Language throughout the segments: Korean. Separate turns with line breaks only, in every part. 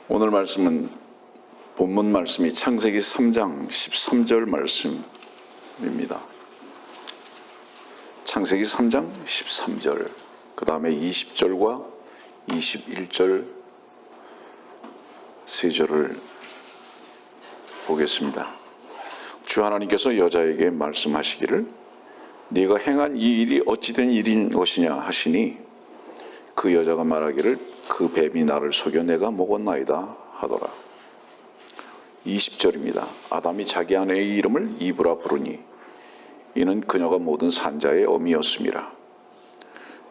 오늘 말씀은 본문 말씀이 창세기 3장 13절 말씀입니다. 창세기 3장 13절, 그 다음에 20절과 21절 세 절을 보겠습니다. 주 하나님께서 여자에게 말씀하시기를 네가 행한 이 일이 어찌된 일인 것이냐 하시니 그 여자가 말하기를 그 뱀이 나를 속여 내가 먹었나이다 하더라. 20절입니다. 아담이 자기 아내의 이름을 이브라 부르니 이는 그녀가 모든 산자의 어미였음이라.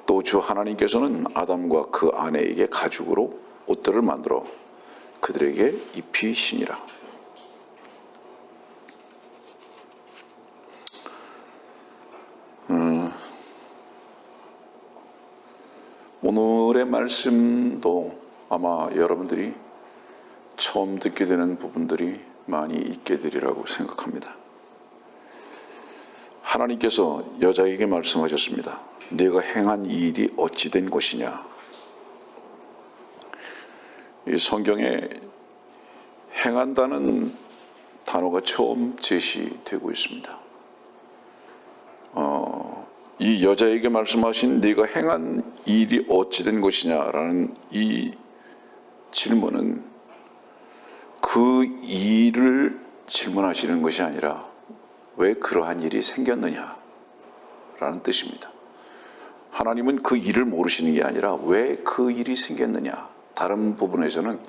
또 주 하나님께서는 아담과 그 아내에게 가죽으로 옷들을 만들어 그들에게 입히시니라. 오늘의 말씀도 아마 여러분들이 처음 듣게 되는 부분들이 많이 있게 되리라고 생각합니다. 하나님께서 여자에게 말씀하셨습니다. 네가 행한 이 일이 어찌 된 것이냐. 이 성경에 행한다는 단어가 처음 제시되고 있습니다. 이 여자에게 말씀하신 네가 행한 일이 어찌 된 것이냐라는 이 질문은 그 일을 질문하시는 것이 아니라 왜 그러한 일이 생겼느냐라는 뜻입니다. 하나님은 그 일을 모르시는 게 아니라 왜 그 일이 생겼느냐. 다른 부분에서는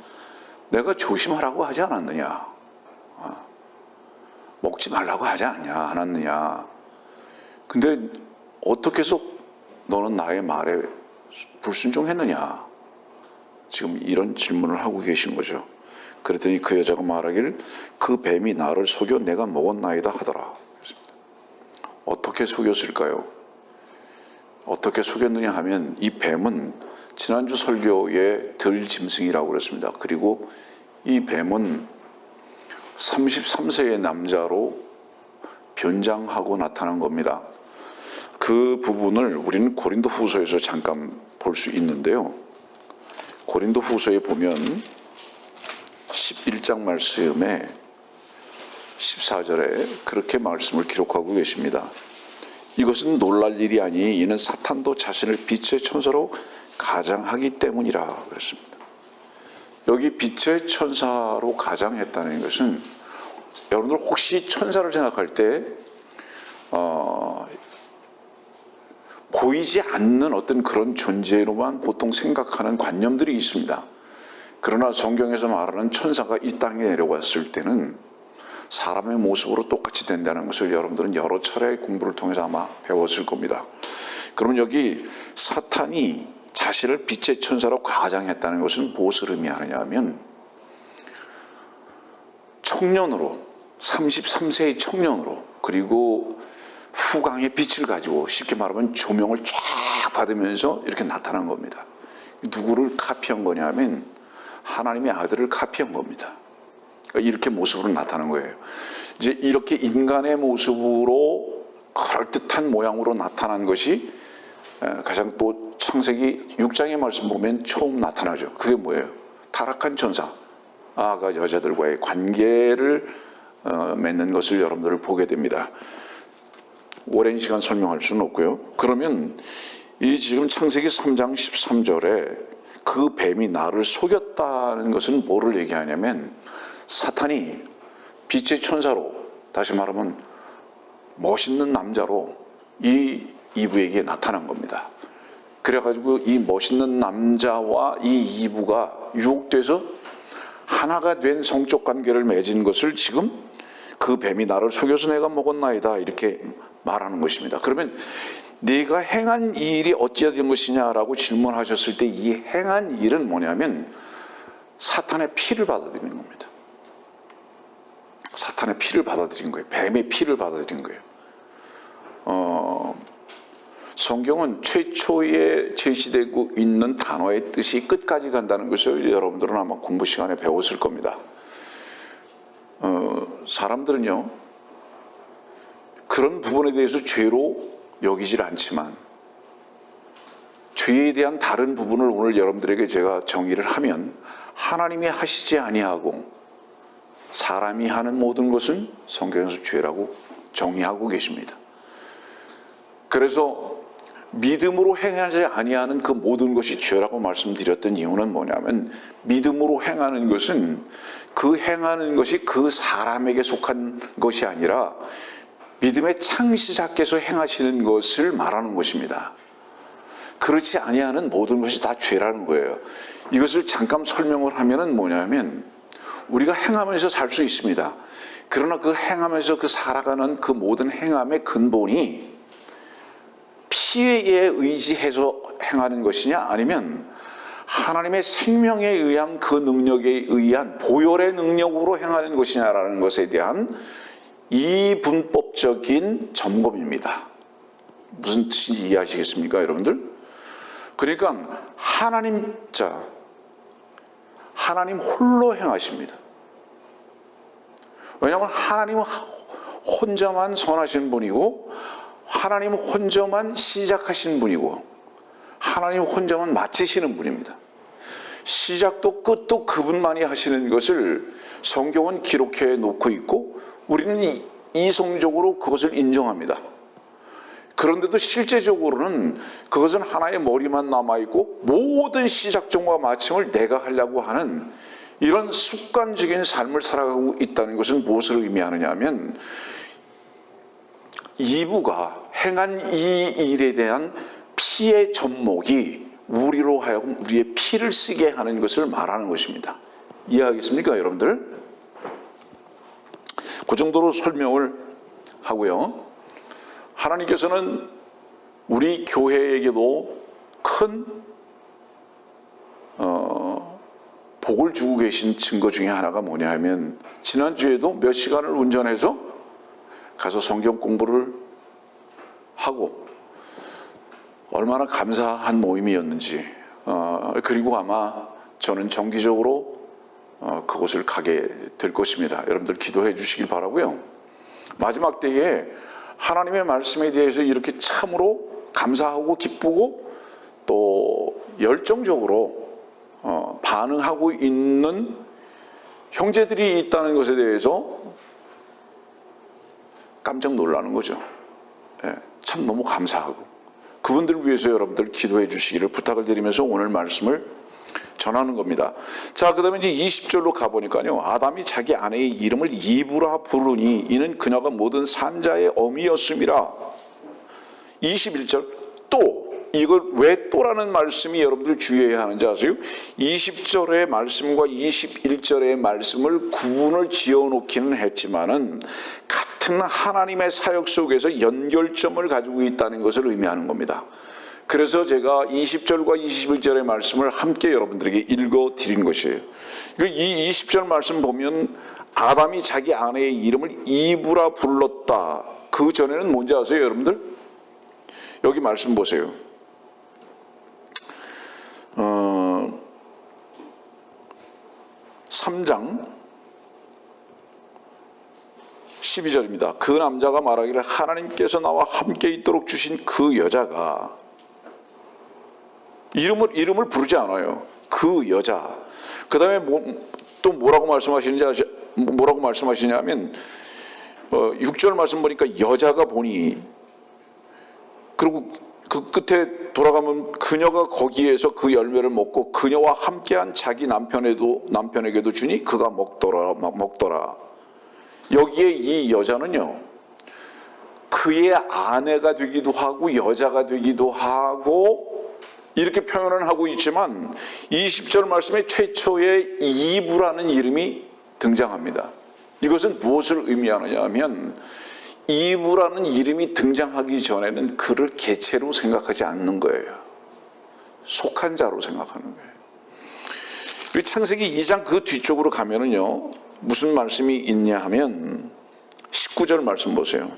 내가 조심하라고 하지 않았느냐, 먹지 말라고 하지 않았느냐. 근데 어떻게 해서 너는 나의 말에 불순종했느냐. 지금 이런 질문을 하고 계신 거죠. 그랬더니 그 여자가 말하기를 그 뱀이 나를 속여 내가 먹었나이다 하더라. 어떻게 속였을까요? 어떻게 속였느냐 하면 이 뱀은 지난주 설교의 들짐승이라고 그랬습니다. 그리고 이 뱀은 33세의 남자로 변장하고 나타난 겁니다. 그 부분을 우리는 고린도 후서에서 잠깐 볼 수 있는데요. 고린도 후서에 보면 11장 말씀에 14절에 그렇게 말씀을 기록하고 계십니다. 이것은 놀랄 일이 아니 이는 사탄도 자신을 빛의 천사로 가장하기 때문이라 그랬습니다. 여기 빛의 천사로 가장했다는 것은 여러분들 혹시 천사를 생각할 때 보이지 않는 어떤 그런 존재로만 보통 생각하는 관념들이 있습니다. 그러나 성경에서 말하는 천사가 이 땅에 내려왔을 때는 사람의 모습으로 똑같이 된다는 것을 여러분들은 여러 차례 공부를 통해서 아마 배웠을 겁니다. 그러면 여기 사탄이 자신을 빛의 천사로 가장했다는 것은 무엇을 의미하느냐 하면 청년으로, 33세의 청년으로, 그리고 후광의 빛을 가지고 쉽게 말하면 조명을 쫙 받으면서 이렇게 나타난 겁니다. 누구를 카피한 거냐면 하나님의 아들을 카피한 겁니다. 이렇게 모습으로 나타난 거예요. 이제 이렇게 인간의 모습으로 그럴듯한 모양으로 나타난 것이 가장 또 창세기 6장의 말씀 보면 처음 나타나죠. 그게 뭐예요? 타락한 천사가 여자들과의 관계를 맺는 것을 여러분들을 보게 됩니다. 오랜 시간 설명할 수는 없고요. 그러면 이 지금 창세기 3장 13절에 그 뱀이 나를 속였다는 것은 뭐를 얘기하냐면 사탄이 빛의 천사로, 다시 말하면 멋있는 남자로 이 이브에게 나타난 겁니다. 그래가지고 이 멋있는 남자와 이 이브가 유혹돼서 하나가 된 성적 관계를 맺은 것을 지금 그 뱀이 나를 속여서 내가 먹었나이다 이렇게 말하는 것입니다. 그러면 네가 행한 이 일이 어찌 된 것이냐라고 질문하셨을 때 이 행한 일은 뭐냐면 사탄의 피를 받아들이는 겁니다. 사탄의 피를 받아들인 거예요. 뱀의 피를 받아들인 거예요. 성경은 최초에 제시되고 있는 단어의 뜻이 끝까지 간다는 것을 여러분들은 아마 공부 시간에 배웠을 겁니다. 사람들은요, 그런 부분에 대해서 죄로 여기질 않지만 죄에 대한 다른 부분을 오늘 여러분들에게 제가 정의를 하면 하나님이 하시지 아니하고 사람이 하는 모든 것은 성경에서 죄라고 정의하고 계십니다. 그래서 믿음으로 행하지 아니하는 그 모든 것이 죄라고 말씀드렸던 이유는 뭐냐면, 믿음으로 행하는 것은 그 행하는 것이 그 사람에게 속한 것이 아니라 믿음의 창시자께서 행하시는 것을 말하는 것입니다. 그렇지 아니하는 모든 것이 다 죄라는 거예요. 이것을 잠깐 설명을 하면은 뭐냐면, 우리가 행하면서 살 수 있습니다. 그러나 그 행하면서 그 살아가는 그 모든 행함의 근본이 피에 의지해서 행하는 것이냐, 아니면 하나님의 생명에 의한 그 능력에 의한 보혈의 능력으로 행하는 것이냐라는 것에 대한 이분법적인 점검입니다. 무슨 뜻인지 이해하시겠습니까, 여러분들? 그러니까 하나님 홀로 행하십니다. 왜냐하면 하나님은 혼자만 선하신 분이고, 하나님 혼자만 시작하신 분이고, 하나님 혼자만 마치시는 분입니다. 시작도 끝도 그분만이 하시는 것을 성경은 기록해 놓고 있고, 우리는 이성적으로 그것을 인정합니다. 그런데도 실제적으로는 그것은 하나의 머리만 남아있고, 모든 시작점과 마침을 내가 하려고 하는 이런 습관적인 삶을 살아가고 있다는 것은 무엇을 의미하느냐 하면, 이브가 행한 이 일에 대한 피의 접목이 우리로 하여금 우리의 피를 쓰게 하는 것을 말하는 것입니다. 이해하겠습니까, 여러분들? 그 정도로 설명을 하고요. 하나님께서는 우리 교회에게도 큰 복을 주고 계신 증거 중에 하나가 뭐냐 하면, 지난주에도 몇 시간을 운전해서 가서 성경 공부를 하고 얼마나 감사한 모임이었는지, 그리고 아마 저는 정기적으로 그곳을 가게 될 것입니다. 여러분들 기도해 주시길 바라고요. 마지막 때에 하나님의 말씀에 대해서 이렇게 참으로 감사하고 기쁘고 또 열정적으로 반응하고 있는 형제들이 있다는 것에 대해서 깜짝 놀라는 거죠. 참 너무 감사하고, 그분들을 위해서 여러분들 기도해 주시기를 부탁을 드리면서 오늘 말씀을 전하는 겁니다. 자, 그 다음에 이제 20절로 가보니까요, 아담이 자기 아내의 이름을 이브라 부르니 이는 그녀가 모든 산자의 어미였음이라. 21절, 또, 이걸 왜 또라는 말씀이 여러분들 주의해야 하는지 아세요? 20절의 말씀과 21절의 말씀을 구분을 지어놓기는 했지만은 같은 하나님의 사역 속에서 연결점을 가지고 있다는 것을 의미하는 겁니다. 그래서 제가 20절과 21절의 말씀을 함께 여러분들에게 읽어 드린 것이에요. 이 20절 말씀 보면 아담이 자기 아내의 이름을 이브라 불렀다. 그 전에는 뭔지 아세요, 여러분들? 여기 말씀 보세요. 3장 12절입니다. 그 남자가 말하기를 하나님께서 나와 함께 있도록 주신 그 여자가, 이름을 부르지 않아요. 그 여자. 그 다음에 또 뭐라고 말씀하시냐면 6절 말씀 보니까 여자가 보니, 그리고 그 끝에 돌아가면 그녀가 거기에서 그 열매를 먹고 그녀와 함께한 자기 남편에게도 주니 그가 먹더라. 여기에 이 여자는요, 그의 아내가 되기도 하고 여자가 되기도 하고 이렇게 표현을 하고 있지만 20절 말씀에 최초의 이브라는 이름이 등장합니다. 이것은 무엇을 의미하느냐 하면, 이브라는 이름이 등장하기 전에는 그를 개체로 생각하지 않는 거예요. 속한 자로 생각하는 거예요. 창세기 2장 그 뒤쪽으로 가면은요, 무슨 말씀이 있냐 하면 19절 말씀 보세요.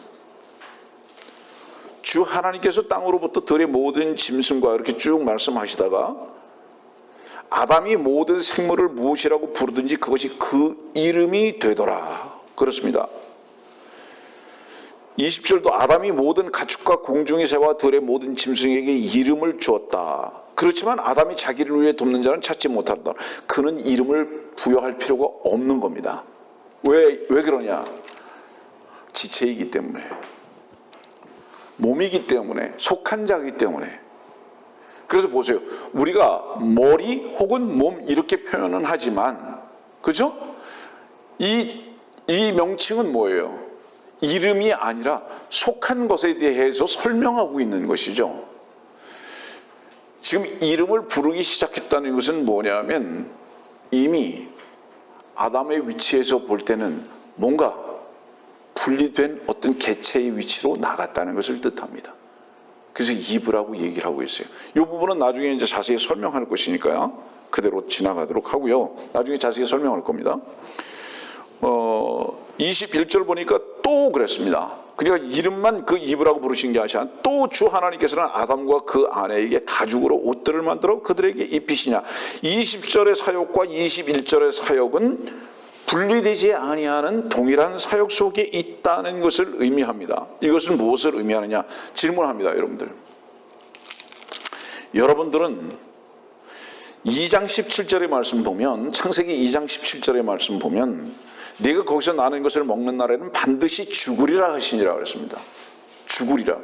주 하나님께서 땅으로부터 들의 모든 짐승과 이렇게 쭉 말씀하시다가 아담이 모든 생물을 무엇이라고 부르든지 그것이 그 이름이 되더라. 그렇습니다. 20절도 아담이 모든 가축과 공중의 새와 들의 모든 짐승에게 이름을 주었다. 그렇지만 아담이 자기를 위해 돕는 자는 찾지 못한다. 그는 이름을 부여할 필요가 없는 겁니다. 왜 그러냐? 지체이기 때문에, 몸이기 때문에, 속한 자이기 때문에. 그래서 보세요. 우리가 머리 혹은 몸 이렇게 표현은 하지만, 그죠? 이 명칭은 뭐예요? 이름이 아니라 속한 것에 대해서 설명하고 있는 것이죠. 지금 이름을 부르기 시작했다는 것은 뭐냐면 이미 아담의 위치에서 볼 때는 뭔가 분리된 어떤 개체의 위치로 나갔다는 것을 뜻합니다. 그래서 이브라고 얘기를 하고 있어요. 이 부분은 나중에 이제 자세히 설명할 것이니까요. 그대로 지나가도록 하고요. 나중에 자세히 설명할 겁니다. 21절 보니까 또 그랬습니다. 그러니까 이름만 그 이브라고 부르신 게 아니라 또 주 하나님께서는 아담과 그 아내에게 가죽으로 옷들을 만들어 그들에게 입히시냐. 20절의 사역과 21절의 사역은 분리되지 아니하는 동일한 사역 속에 있다는 것을 의미합니다. 이것은 무엇을 의미하느냐? 질문합니다, 여러분들. 여러분들은 2장 17절의 말씀 보면, 창세기 2장 17절의 말씀 보면 네가 거기서 나는 것을 먹는 날에는 반드시 죽으리라 하시니라 그랬습니다. 죽으리라.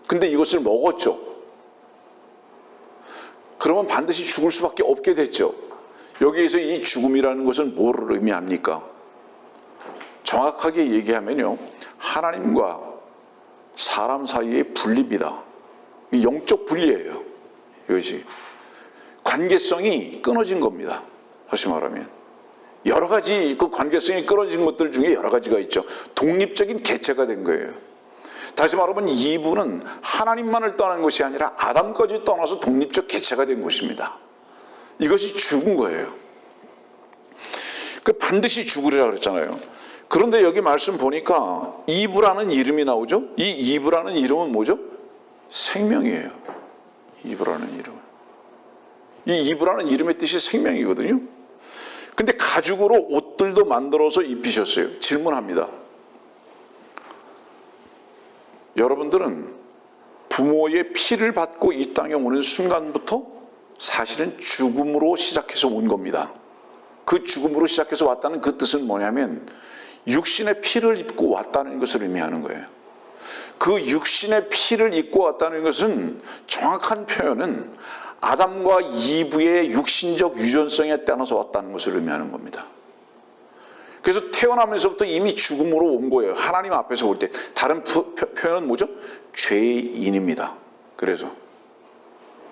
근데 이것을 먹었죠. 그러면 반드시 죽을 수밖에 없게 됐죠. 여기에서 이 죽음이라는 것은 뭐를 의미합니까? 정확하게 얘기하면요, 하나님과 사람 사이의 분리입니다. 영적 분리예요. 이것이 관계성이 끊어진 겁니다. 다시 말하면 여러 가지 그 관계성이 끊어진 것들 중에 여러 가지가 있죠. 독립적인 개체가 된 거예요. 다시 말하면 이브는 하나님만을 떠난 것이 아니라 아담까지 떠나서 독립적 개체가 된 것입니다. 이것이 죽은 거예요. 그 반드시 죽으리라 그랬잖아요. 그런데 여기 말씀 보니까 이브라는 이름이 나오죠. 이 이브라는 이름은 뭐죠? 생명이에요. 이브라는 이름. 이 이브라는 이름의 뜻이 생명이거든요. 근데 가죽으로 옷들도 만들어서 입히셨어요. 질문합니다. 여러분들은 부모의 피를 받고 이 땅에 오는 순간부터 사실은 죽음으로 시작해서 온 겁니다. 그 죽음으로 시작해서 왔다는 그 뜻은 뭐냐면 육신의 피를 입고 왔다는 것을 의미하는 거예요. 그 육신의 피를 입고 왔다는 것은 정확한 표현은 아담과 이브의 육신적 유전성에 따라서 왔다는 것을 의미하는 겁니다. 그래서 태어나면서부터 이미 죽음으로 온 거예요. 하나님 앞에서 올 때. 다른 표현은 뭐죠? 죄인입니다. 그래서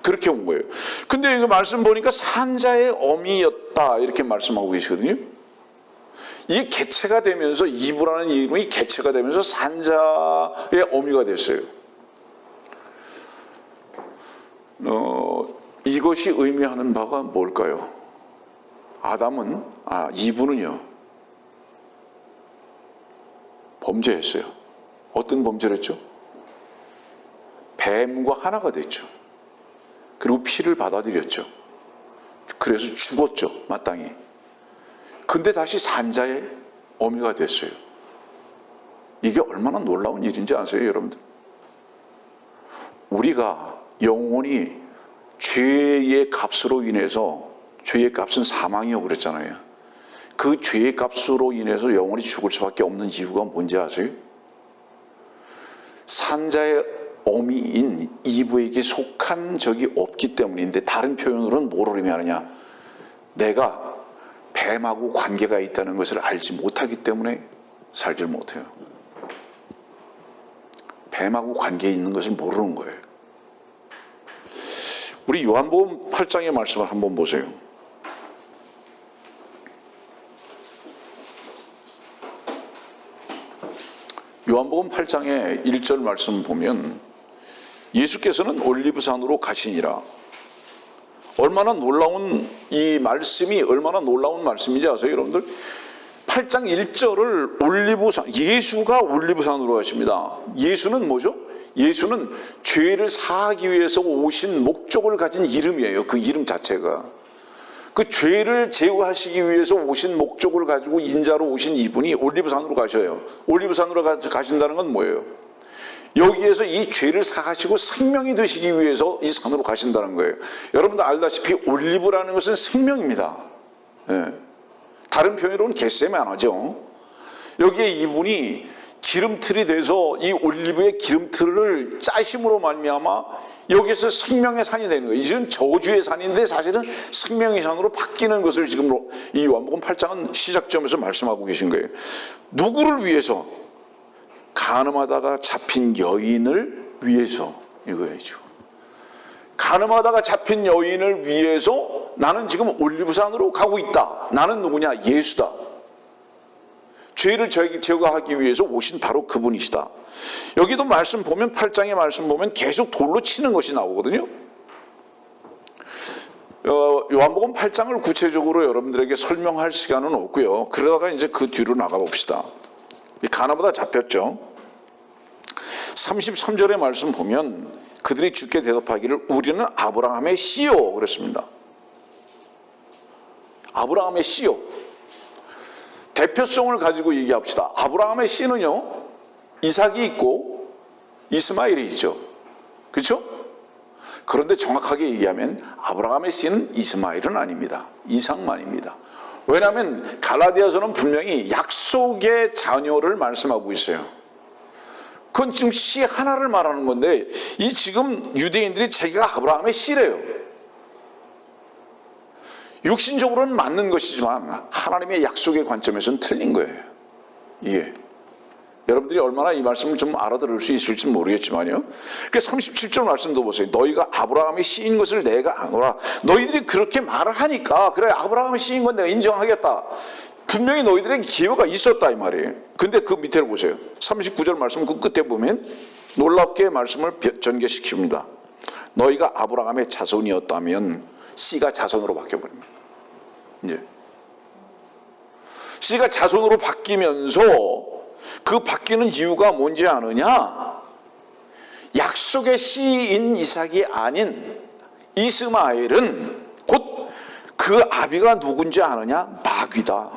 그렇게 온 거예요. 근데 이거 말씀 보니까 산자의 어미였다 이렇게 말씀하고 계시거든요. 이게 개체가 되면서 이브라는 이름이 개체가 되면서 산자의 어미가 됐어요. 이것이 의미하는 바가 뭘까요? 이브는요 범죄했어요. 어떤 범죄를 했죠? 뱀과 하나가 됐죠. 그리고 피를 받아들였죠. 그래서 죽었죠, 마땅히. 근데 다시 산자의 어미가 됐어요. 이게 얼마나 놀라운 일인지 아세요, 여러분들? 우리가 영원히 죄의 값으로 인해서, 죄의 값은 사망이라고 그랬잖아요. 그 죄의 값으로 인해서 영원히 죽을 수밖에 없는 이유가 뭔지 아세요? 산자의 어미인 이브에게 속한 적이 없기 때문인데, 다른 표현으로는 뭐를 의미하느냐? 내가 뱀하고 관계가 있다는 것을 알지 못하기 때문에 살질 못해요. 뱀하고 관계에 있는 것을 모르는 거예요. 우리 요한복음 8장의 말씀을 한번 보세요. 요한복음 8장의 1절 말씀 보면 예수께서는 올리브산으로 가시니라. 얼마나 놀라운 이 말씀이 얼마나 놀라운 말씀인지 아세요, 여러분들? 8장 1절을 올리브산, 예수가 올리브산으로 가십니다. 예수는 뭐죠? 예수는 죄를 사하기 위해서 오신 목적을 가진 이름이에요. 그 이름 자체가. 그 죄를 제거하시기 위해서 오신 목적을 가지고 인자로 오신 이분이 올리브산으로 가셔요. 올리브산으로 가신다는 건 뭐예요? 여기에서 이 죄를 사하시고 생명이 되시기 위해서 이 산으로 가신다는 거예요. 여러분도 알다시피 올리브라는 것은 생명입니다. 예. 다른 표현으로는 겟세마나죠. 여기에 이분이 기름틀이 돼서 이 올리브의 기름틀을 짜심으로 말미암아 여기서 생명의 산이 되는 거예요. 지금 저주의 산인데 사실은 생명의 산으로 바뀌는 것을 지금 이 요한복음 8장은 시작점에서 말씀하고 계신 거예요. 누구를 위해서? 간음하다가 잡힌 여인을 위해서, 이거예요. 간음하다가 잡힌 여인을 위해서 나는 지금 올리브산으로 가고 있다. 나는 누구냐? 예수다. 죄를 제거하기 위해서 오신 바로 그분이시다. 여기도 말씀 보면 8장의 말씀 보면 계속 돌로 치는 것이 나오거든요. 요한복음 8장을 구체적으로 여러분들에게 설명할 시간은 없고요. 그러다가 이제 그 뒤로 나가 봅시다. 가나보다 잡혔죠. 33절의 말씀 보면 그들이 주께 대답하기를 우리는 아브라함의 씨요 그랬습니다. 아브라함의 씨요. 대표성을 가지고 얘기합시다. 아브라함의 씨는요, 이삭이 있고 이스마엘이 있죠. 그렇죠? 그런데 정확하게 얘기하면 아브라함의 씨는 이스마엘은 아닙니다. 이삭만입니다. 왜냐하면 갈라디아서는 분명히 약속의 자녀를 말씀하고 있어요. 그건 지금 씨 하나를 말하는 건데 이 지금 유대인들이 자기가 아브라함의 씨래요. 육신적으로는 맞는 것이지만 하나님의 약속의 관점에서는 틀린 거예요. 이게 여러분들이 얼마나 이 말씀을 좀 알아들을 수 있을지 모르겠지만요. 그 37절 말씀도 보세요. 너희가 아브라함의 씨인 것을 내가 아노라. 너희들이 그렇게 말을 하니까 그래 아브라함의 씨인 건 내가 인정하겠다. 분명히 너희들에게 기회가 있었다 이 말이에요. 근데 그 밑에를 보세요. 39절 말씀 그 끝에 보면 놀랍게 말씀을 전개시킵니다. 너희가 아브라함의 자손이었다면 씨가 자손으로 바뀌어버립니다. 이제 씨가 자손으로 바뀌면서 그 바뀌는 이유가 뭔지 아느냐? 약속의 씨인 이삭이 아닌 이스마엘은 곧 그 아비가 누군지 아느냐? 마귀다.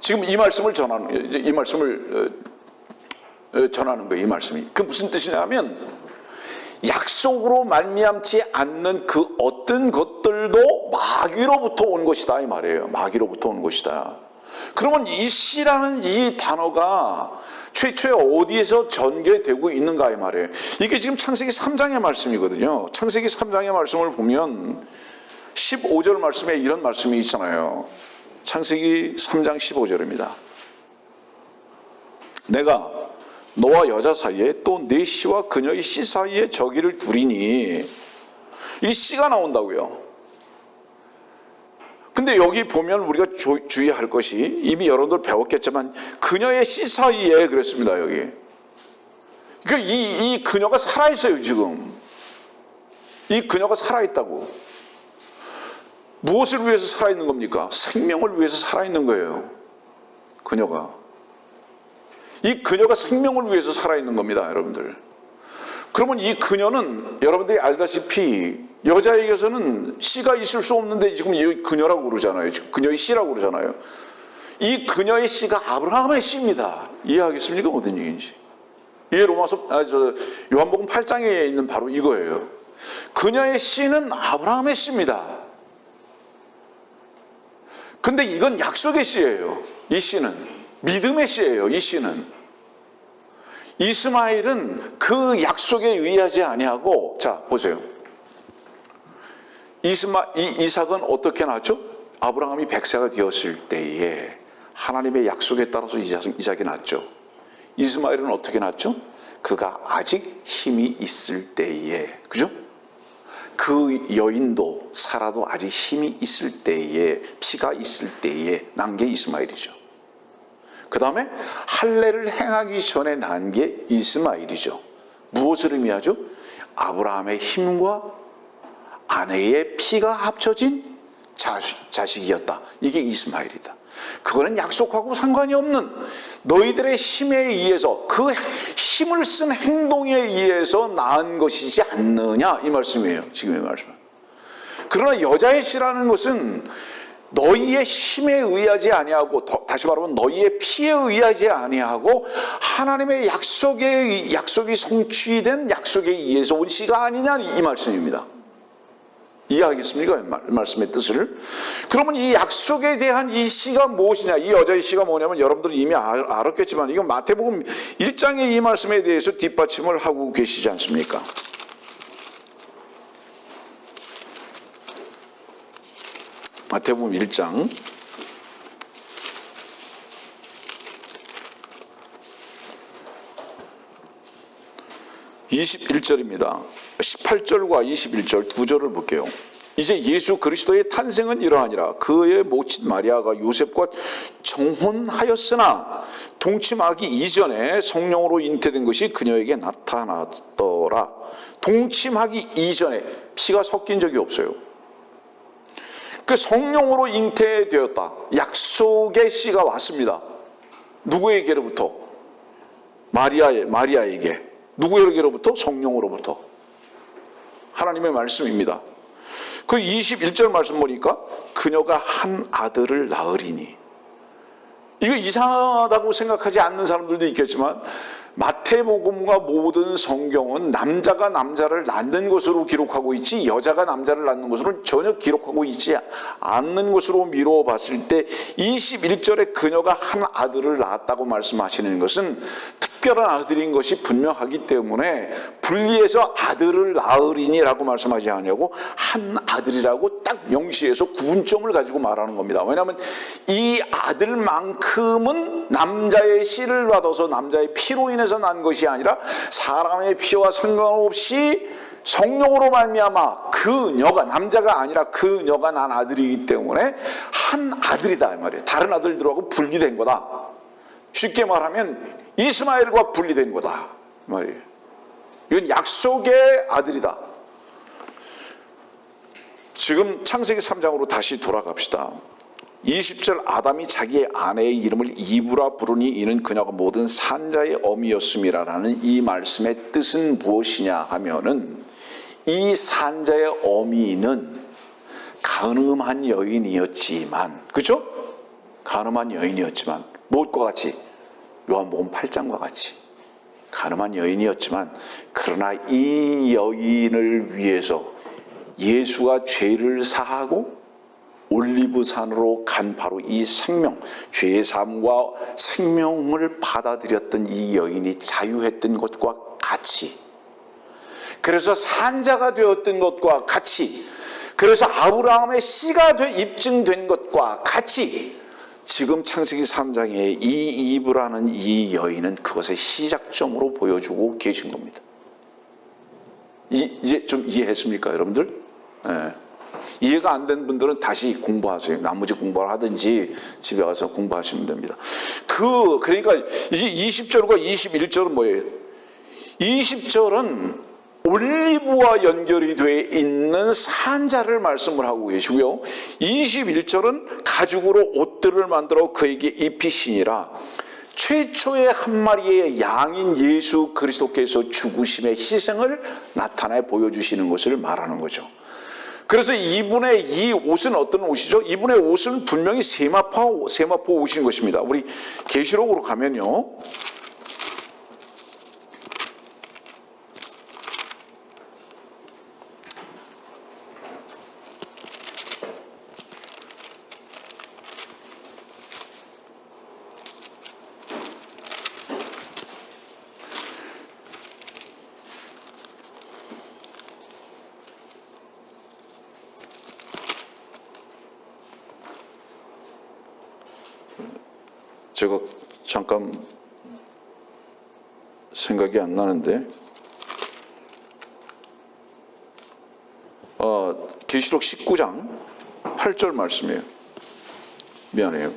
지금 이 말씀을 전하는 거예요. 이 말씀이. 그 무슨 뜻이냐면 약속으로 말미암지 않는 그 어떤 것들도 마귀로부터 온 것이다 이 말이에요. 마귀로부터 온 것이다. 그러면 이 씨라는 이 단어가 최초에 어디에서 전개되고 있는가 이 말이에요. 이게 지금 창세기 3장의 말씀이거든요. 창세기 3장의 말씀을 보면 15절 말씀에 이런 말씀이 있잖아요. 창세기 3장 15절입니다. 내가 너와 여자 사이에 또 내 씨와 그녀의 씨 사이에 저기를 두리니 이 씨가 나온다고요. 근데 여기 보면 우리가 주의할 것이 이미 여러분들 배웠겠지만 그녀의 씨 사이에 그랬습니다. 여기 그러니까 이 그녀가 살아있어요. 지금 이 그녀가 살아있다고. 무엇을 위해서 살아있는 겁니까? 생명을 위해서 살아있는 거예요. 그녀가 이 그녀가 생명을 위해서 살아있는 겁니다. 여러분들. 그러면 이 그녀는 여러분들이 알다시피 여자에게서는 씨가 있을 수 없는데 지금 이 그녀라고 그러잖아요. 지금 그녀의 씨라고 그러잖아요. 이 그녀의 씨가 아브라함의 씨입니다. 이해하겠습니까? 무슨 얘기인지. 이게 요한복음 8장에 있는 바로 이거예요. 그녀의 씨는 아브라함의 씨입니다. 근데 이건 약속의 씨예요. 이 씨는 믿음의 씨예요. 이 씨는 이스마엘은 그 약속에 의하지 아니하고 자 보세요. 이삭은 어떻게 낳았죠? 아브라함이 100세가 되었을 때에 하나님의 약속에 따라서 이삭이 낳았죠. 이스마엘은 어떻게 낳았죠? 그가 아직 힘이 있을 때에, 그죠? 그 여인도 사라도 아직 힘이 있을 때에, 피가 있을 때에 난 게 이스마엘이죠. 그 다음에 할례를 행하기 전에 난 게 이스마엘이죠. 무엇을 의미하죠? 아브라함의 힘과 아내의 피가 합쳐진 자식이었다. 이게 이스마엘이다. 그거는 약속하고 상관이 없는 너희들의 힘에 의해서 그 힘을 쓴 행동에 의해서 낳은 것이지 않느냐 이 말씀이에요. 지금의 말씀은. 그러나 여자의 씨라는 것은 너희의 힘에 의하지 아니하고, 다시 말하면 너희의 피에 의하지 아니하고 하나님의 약속이 성취된 약속에 의해서 온 씨가 아니냐, 이 말씀입니다. 이해하겠습니까? 말씀의 뜻을. 그러면 이 약속에 대한 이 씨가 무엇이냐, 이 여자의 씨가 뭐냐면, 여러분들은 이미 알았겠지만 이건 마태복음 1장의 이 말씀에 대해서 뒷받침을 하고 계시지 않습니까? 마태복음 1장 21절입니다. 18절과 21절 두 절을 볼게요. 이제 예수 그리스도의 탄생은 이러하니라. 그의 모친 마리아가 요셉과 정혼하였으나 동침하기 이전에 성령으로 잉태된 것이 그녀에게 나타났더라. 동침하기 이전에 피가 섞인 적이 없어요. 그 성령으로 잉태되었다. 약속의 씨가 왔습니다. 누구에게로부터? 마리아에게. 누구에게로부터? 성령으로부터. 하나님의 말씀입니다. 그 21절 말씀 보니까 그녀가 한 아들을 낳으리니. 이거 이상하다고 생각하지 않는 사람들도 있겠지만 마태복음과 모든 성경은 남자가 남자를 낳는 것으로 기록하고 있지 여자가 남자를 낳는 것으로는 전혀 기록하고 있지 않는 것으로 미루어 봤을 때 21절에 그녀가 한 아들을 낳았다고 말씀하시는 것은 특별한 아들인 것이 분명하기 때문에 분리해서 아들을 낳으리니라고 말씀하지 않냐고 한 아들이라고 딱 명시해서 구분점을 가지고 말하는 겁니다. 왜냐하면 이 아들만큼은 남자의 씨를 받아서 남자의 피로 인해서 난 것이 아니라 사람의 피와 상관없이 성령으로 말미암아 그녀가, 남자가 아니라 그녀가 난 아들이기 때문에 한 아들이다 이 말이에요. 다른 아들들하고 분리된 거다. 쉽게 말하면 이스마엘과 분리된 거다 말이에요. 이건 약속의 아들이다. 지금 창세기 3장으로 다시 돌아갑시다. 20절 아담이 자기의 아내의 이름을 이브라 부르니 이는 그녀가 모든 산자의 어미였음이라는 이 말씀의 뜻은 무엇이냐 하면은, 이 산자의 어미는 가늠한 여인이었지만, 그렇죠? 가늠한 여인이었지만 무엇과 같이? 요한복음 8장과 같이 가늠한 여인이었지만, 그러나 이 여인을 위해서 예수가 죄를 사하고 올리브산으로 간 바로 이 생명, 죄의 삶과 생명을 받아들였던 이 여인이 자유했던 것과 같이, 그래서 산자가 되었던 것과 같이, 그래서 아브라함의 씨가 입증된 것과 같이 지금 창세기 3장에 이 이브라는 이 여인은 그것의 시작점으로 보여주고 계신 겁니다. 이제 좀 이해했습니까, 여러분들? 네. 이해가 안 된 분들은 다시 공부하세요. 나머지 공부를 하든지 집에 와서 공부하시면 됩니다. 그러니까 이제 20절과 21절은 뭐예요? 20절은 올리브와 연결이 되어 있는 산자를 말씀을 하고 계시고요. 21절은 가죽으로 옷들을 만들어 그에게 입히시니라. 최초의 한 마리의 양인 예수 그리스도께서 죽으심의 희생을 나타내 보여주시는 것을 말하는 거죠. 그래서 이분의 이 옷은 어떤 옷이죠? 이분의 옷은 분명히 세마포 옷인 것입니다. 우리 계시록으로 가면요, 제가 잠깐 생각이 안 나는데, 계시록 19장 8절 말씀이에요. 미안해요.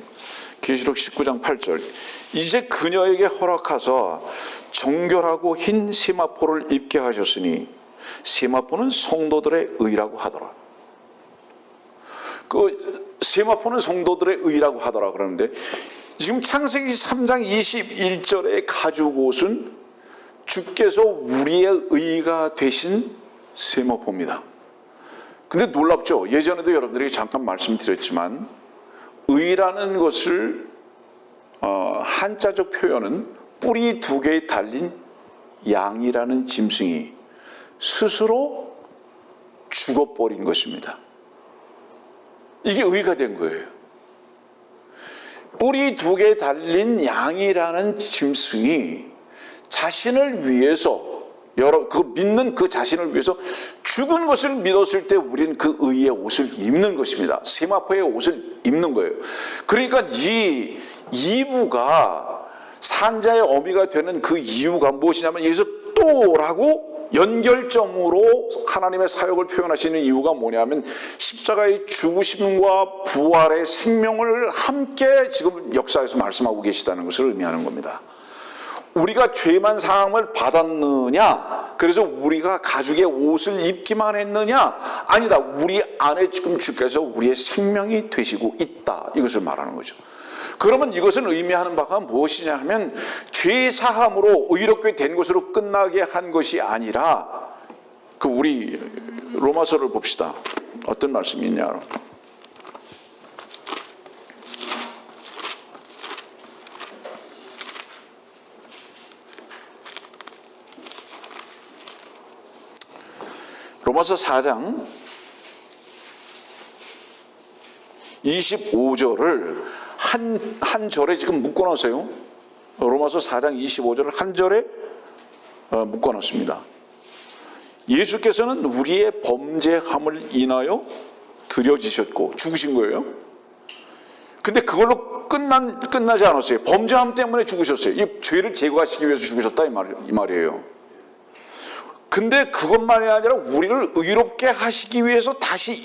계시록 19장 8절. 이제 그녀에게 허락하사 정결하고 흰 세마포를 입게 하셨으니, 세마포는 성도들의 의라고 하더라. 그 세마포는 성도들의 의라고 하더라 그러는데, 지금 창세기 3장 21절의 가죽 옷은 주께서 우리의 의가 되신 세마포입니다. 근데 놀랍죠? 예전에도 여러분들에게 잠깐 말씀드렸지만 의라는 것을 한자적 표현은 뿌리 두 개에 달린 양이라는 짐승이 스스로 죽어버린 것입니다. 이게 의가 된 거예요. 뿌리 두 개에 달린 양이라는 짐승이 자신을 위해서 믿는 그 자신을 위해서 죽은 것을 믿었을 때 우리는 그 의의 옷을 입는 것입니다. 세마포의 옷을 입는 거예요. 그러니까 이 이부가 산자의 어미가 되는 그 이유가 무엇이냐면 여기서 또라고 연결점으로 하나님의 사역을 표현하시는 이유가 뭐냐면 십자가의 죽으심과 부활의 생명을 함께 지금 역사에서 말씀하고 계시다는 것을 의미하는 겁니다. 우리가 죄만 사함을 받았느냐? 그래서 우리가 가죽의 옷을 입기만 했느냐? 아니다. 우리 안에 지금 주께서 우리의 생명이 되시고 있다. 이것을 말하는 거죠. 그러면 이것은 의미하는 바가 무엇이냐 하면 죄 사함으로 의롭게 된 것으로 끝나게 한 것이 아니라 우리 로마서를 봅시다. 어떤 말씀이 있냐? 로마서 4장 25절을 한 절에 지금 묶어놨어요. 로마서 4장 25절을 한 절에 묶어놨습니다. 예수께서는 우리의 범죄함을 인하여 드려지셨고 죽으신 거예요. 근데 그걸로 끝나지 않았어요. 범죄함 때문에 죽으셨어요. 이 죄를 제거하시기 위해서 죽으셨다 이 말이에요. 근데 그것만이 아니라 우리를 의롭게 하시기 위해서 다시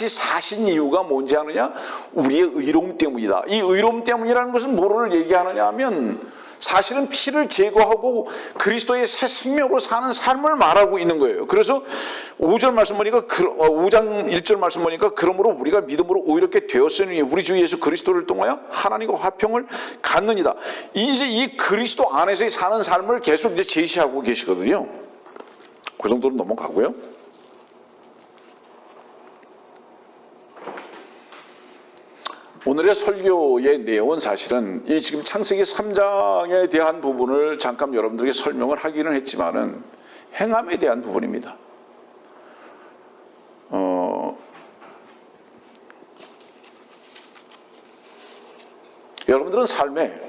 사신 이유가 뭔지 아느냐? 우리의 의로움 때문이다. 이 의로움 때문이라는 것은 뭐를 얘기하느냐 하면 사실은 피를 제거하고 그리스도의 새 생명으로 사는 삶을 말하고 있는 거예요. 그래서 5절 말씀 보니까 5장 1절 말씀 보니까 그러므로 우리가 믿음으로 의롭게 되었으니 우리 주 예수 그리스도를 통하여 하나님과 화평을 갖느니라. 이제 이 그리스도 안에서 사는 삶을 계속 이제 제시하고 계시거든요. 그 정도로 넘어가고요. 오늘의 설교의 내용은 사실은 이 지금 창세기 3장에 대한 부분을 잠깐 여러분들에게 설명을 하기는 했지만은 행함에 대한 부분입니다. 여러분들은 삶의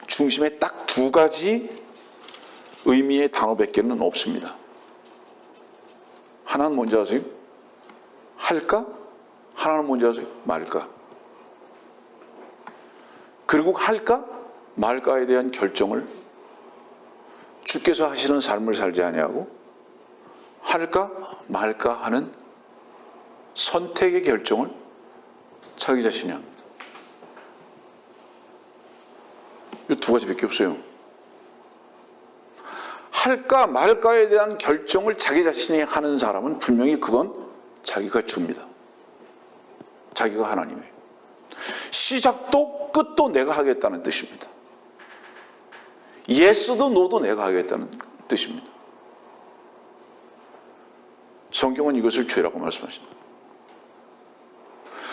중심에 딱 두 가지 의미의 단어밖에는 없습니다. 하나는 뭔지 아세요? 할까? 하나는 뭔지 아세요? 말까? 그리고 할까? 말까에 대한 결정을 주께서 하시는 삶을 살지 아니하고 할까? 말까 하는 선택의 결정을 자기 자신이 합니다. 이 두 가지밖에 없어요. 할까 말까에 대한 결정을 자기 자신이 하는 사람은 분명히 그건 자기가 줍니다. 자기가 하나님이에요. 시작도 끝도 내가 하겠다는 뜻입니다. 예스도 노도 내가 하겠다는 뜻입니다. 성경은 이것을 죄라고 말씀하십니다.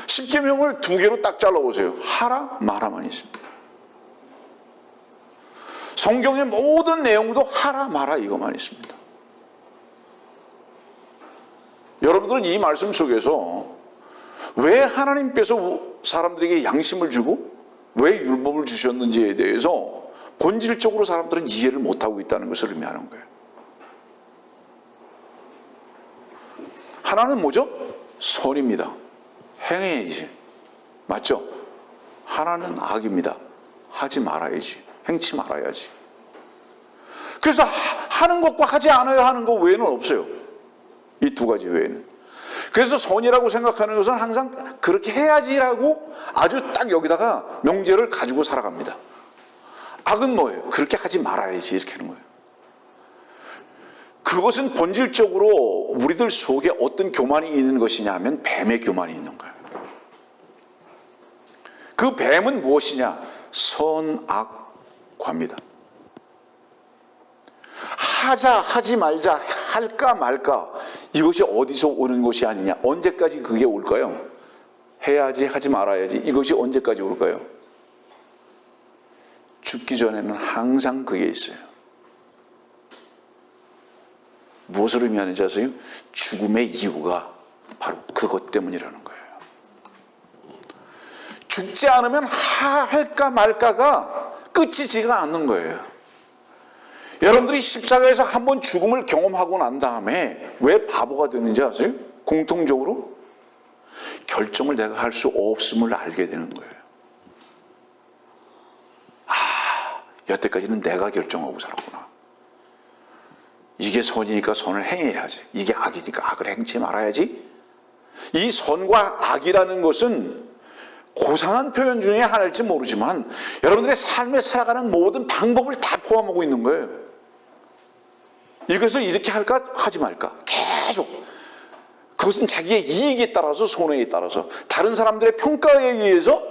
십계명을 두 개로 딱 잘라보세요. 하라 마라만 있습니다. 성경의 모든 내용도 하라 마라 이것만 있습니다. 여러분들은 이 말씀 속에서 왜 하나님께서 사람들에게 양심을 주고 왜 율법을 주셨는지에 대해서 본질적으로 사람들은 이해를 못하고 있다는 것을 의미하는 거예요. 하나는 뭐죠? 선입니다. 행해야지. 맞죠? 하나는 악입니다. 하지 말아야지. 행치 말아야지. 그래서 하는 것과 하지 않아야 하는 것 외에는 없어요. 이 두 가지 외에는. 그래서 선이라고 생각하는 것은 항상 그렇게 해야지라고 아주 딱 여기다가 명제를 가지고 살아갑니다. 악은 뭐예요? 그렇게 하지 말아야지 이렇게 하는 거예요. 그것은 본질적으로 우리들 속에 어떤 교만이 있는 것이냐 하면 뱀의 교만이 있는 거예요. 그 뱀은 무엇이냐? 선악과입니다. 하자 하지 말자 할까 말까 이것이 어디서 오는 것이 아니냐? 언제까지 그게 올까요? 해야지 하지 말아야지 이것이 언제까지 올까요? 죽기 전에는 항상 그게 있어요. 무엇을 의미하는지 아세요? 죽음의 이유가 바로 그것 때문이라는 거예요. 죽지 않으면 할까 말까가 끝이지가 않는 거예요. 여러분들이 십자가에서 한번 죽음을 경험하고 난 다음에 왜 바보가 되는지 아세요? 공통적으로 결정을 내가 할 수 없음을 알게 되는 거예요. 여태까지는 내가 결정하고 살았구나. 이게 선이니까 선을 행해야지. 이게 악이니까 악을 행치 말아야지. 이 선과 악이라는 것은 고상한 표현 중에 하나일지 모르지만 여러분들의 삶에 살아가는 모든 방법을 다 포함하고 있는 거예요. 이것을 이렇게 할까 하지 말까 계속. 그것은 자기의 이익에 따라서 손해에 따라서 다른 사람들의 평가에 의해서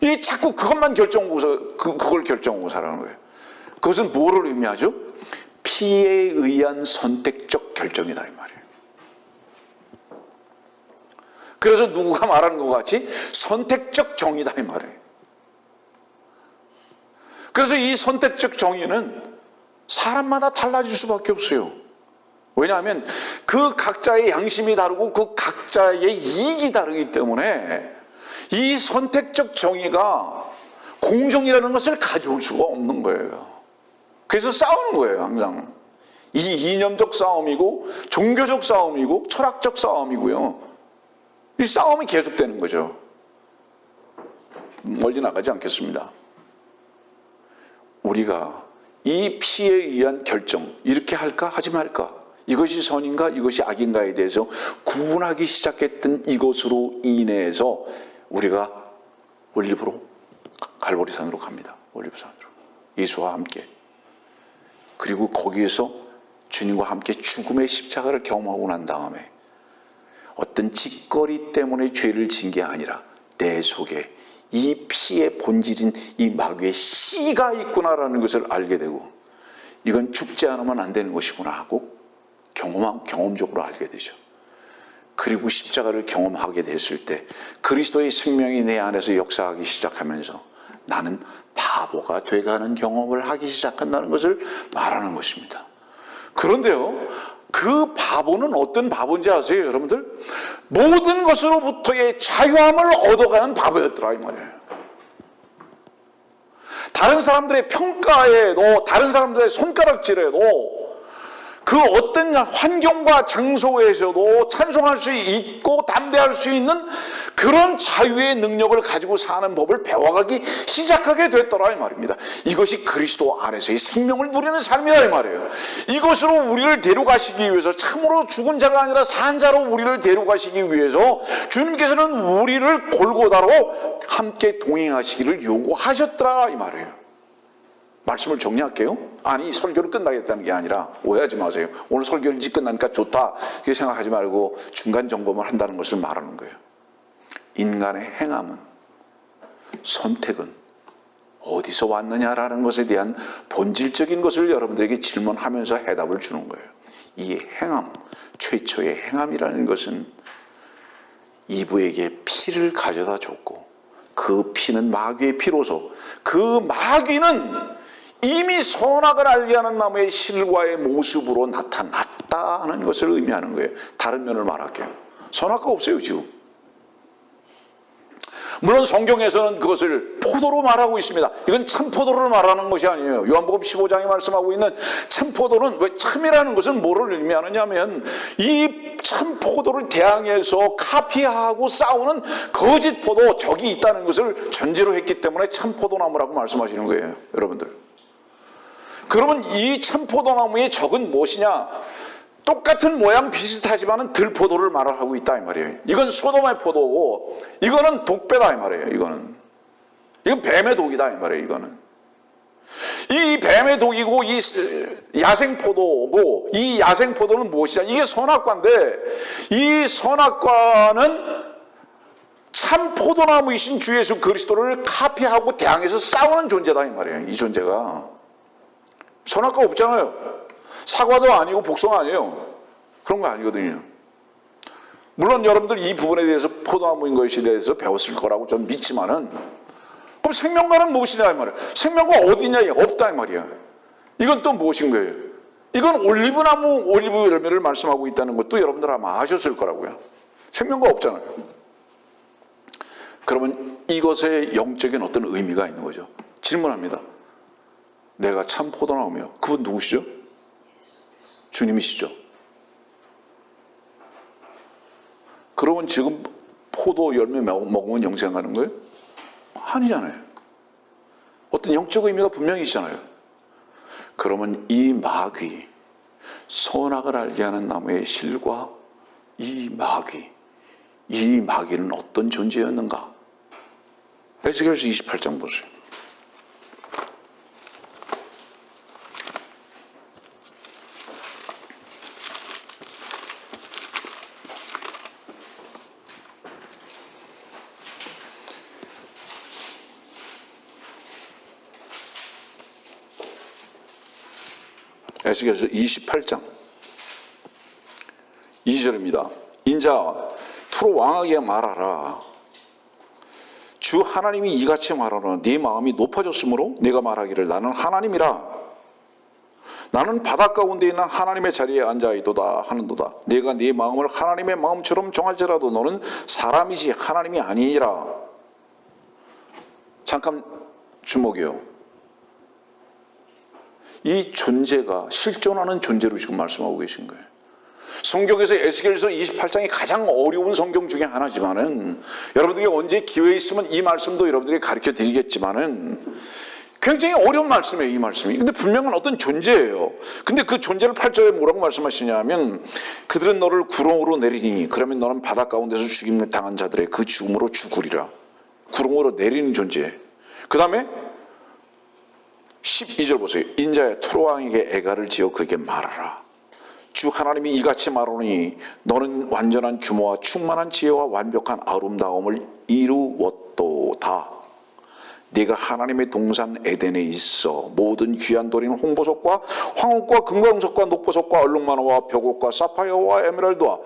이 자꾸 그것만 결정하고 그걸 결정하고 살아가는 거예요. 그것은 뭐를 의미하죠? 피에 의한 선택적 결정이다 이 말이에요. 그래서 누구가 말하는 것 같이 선택적 정의다 이 말이에요. 그래서 이 선택적 정의는 사람마다 달라질 수밖에 없어요. 왜냐하면 그 각자의 양심이 다르고 그 각자의 이익이 다르기 때문에 이 선택적 정의가 공정이라는 것을 가져올 수가 없는 거예요. 그래서 싸우는 거예요. 항상 이 이념적 싸움이고 종교적 싸움이고 철학적 싸움이고요. 이 싸움이 계속되는 거죠. 멀리 나가지 않겠습니다. 우리가 이 피에 의한 결정, 이렇게 할까 하지 말까, 이것이 선인가 이것이 악인가에 대해서 구분하기 시작했던 이것으로 인해서 우리가 올리브로 갈보리산으로 갑니다. 올리브산으로 예수와 함께. 그리고 거기에서 주님과 함께 죽음의 십자가를 경험하고 난 다음에 어떤 짓거리 때문에 죄를 진 게 아니라 내 속에 이 피의 본질인 이 마귀의 씨가 있구나라는 것을 알게 되고 이건 죽지 않으면 안 되는 것이구나 하고 경험적으로 알게 되죠. 그리고 십자가를 경험하게 됐을 때 그리스도의 생명이 내 안에서 역사하기 시작하면서 나는 바보가 돼가는 경험을 하기 시작한다는 것을 말하는 것입니다. 그런데요, 그 바보는 어떤 바보인지 아세요, 여러분들? 모든 것으로부터의 자유함을 얻어가는 바보였더라 이 말이에요. 다른 사람들의 평가에도, 다른 사람들의 손가락질에도 그 어떤 환경과 장소에서도 찬송할 수 있고 담대할 수 있는 그런 자유의 능력을 가지고 사는 법을 배워가기 시작하게 됐더라 이 말입니다. 이것이 그리스도 안에서의 생명을 누리는 삶이다 이 말이에요. 이것으로 우리를 데려가시기 위해서, 참으로 죽은 자가 아니라 산 자로 우리를 데려가시기 위해서 주님께서는 우리를 골고다로 함께 동행하시기를 요구하셨더라 이 말이에요. 말씀을 정리할게요. 아니 설교를 끝나겠다는 게 아니라 오해하지 마세요. 오늘 설교를 일찍 끝나니까 좋다 그렇게 생각하지 말고 중간 점검을 한다는 것을 말하는 거예요. 인간의 행함은, 선택은 어디서 왔느냐라는 것에 대한 본질적인 것을 여러분들에게 질문하면서 해답을 주는 거예요. 이 행함, 최초의 행함이라는 것은 이브에게 피를 가져다 줬고 그 피는 마귀의 피로서 그 마귀는 이미 선악을 알게 하는 나무의 실과의 모습으로 나타났다는 것을 의미하는 거예요. 다른 면을 말할게요. 선악과 없어요 지금. 물론 성경에서는 그것을 포도로 말하고 있습니다. 이건 참포도를 말하는 것이 아니에요. 요한복음 15장에 말씀하고 있는 참포도는, 왜 참이라는 것은 뭐를 의미하느냐 하면 이 참포도를 대항해서 카피하고 싸우는 거짓 포도, 적이 있다는 것을 전제로 했기 때문에 참포도나무라고 말씀하시는 거예요. 여러분들, 그러면 이 참포도나무의 적은 무엇이냐? 똑같은 모양 비슷하지만은 들포도를 말하고 있다 이 말이에요. 이건 소돔의 포도고 이거는 독배다 이 말이에요. 이건 뱀의 독이다 이 말이에요. 이거는 이 뱀의 독이고 이 야생포도고, 이 야생포도는 무엇이냐? 이게 선악과인데 이 선악과는 참 포도나무이신 주 예수 그리스도를 카피하고 대항해서 싸우는 존재다 이 말이에요. 이 존재가 선악과 없잖아요. 사과도 아니고 복숭아 아니에요. 그런 거 아니거든요. 물론 여러분들 이 부분에 대해서 포도나무인 것에 대해서 배웠을 거라고 저는 믿지만은, 그럼 생명과는 무엇이냐 이 말이에요. 생명과 어디냐, 없다 이 말이야. 이건 또 무엇인 거예요? 이건 올리브나무, 올리브 열매를 말씀하고 있다는 것도 여러분들 아마 아셨을 거라고요. 생명과 없잖아요. 그러면 이것에 영적인 어떤 의미가 있는 거죠. 질문합니다. 내가 참 포도나무며 그분 누구시죠? 주님이시죠. 그러면 지금 포도 열매 먹으면 영생 가는 거예요? 아니잖아요. 어떤 영적 의미가 분명히 있잖아요. 그러면 이 마귀, 선악을 알게 하는 나무의 실과 이 마귀는 어떤 존재였는가? 에스겔서 28장 보세요. 에스겔서 28장 2절입니다. 인자 투로 왕에게 말하라. 주 하나님이 이같이 말하노라. 네 마음이 높아졌으므로 내가 말하기를 나는 하나님이라. 나는 바다 가운데 있는 하나님의 자리에 앉아있도다 하는도다. 내가 네 마음을 하나님의 마음처럼 정할지라도 너는 사람이지 하나님이 아니니라. 잠깐 주목이요. 이 존재가 실존하는 존재로 지금 말씀하고 계신 거예요. 성경에서 에스겔서 28장이 가장 어려운 성경 중에 하나지만은, 여러분들이 언제 기회 있으면 이 말씀도 여러분들이 가르쳐 드리겠지만은, 굉장히 어려운 말씀이에요, 이 말씀이. 근데 분명한 어떤 존재예요. 근데 그 존재를 8절에 뭐라고 말씀하시냐면, 그들은 너를 구렁으로 내리니 그러면 너는 바다 가운데서 죽임을 당한 자들의 그 죽음으로 죽으리라. 구렁으로 내리는 존재. 그 다음에 12절 보세요. 인자야 투로왕에게 애가를 지어 그에게 말하라. 주 하나님이 이같이 말하노니 너는 완전한 규모와 충만한 지혜와 완벽한 아름다움을 이루었도다. 네가 하나님의 동산 에덴에 있어 모든 귀한 돌인 홍보석과 황옥과 금광석과 녹보석과 얼룩만화와 벽옥과 사파이어와 에메랄드와,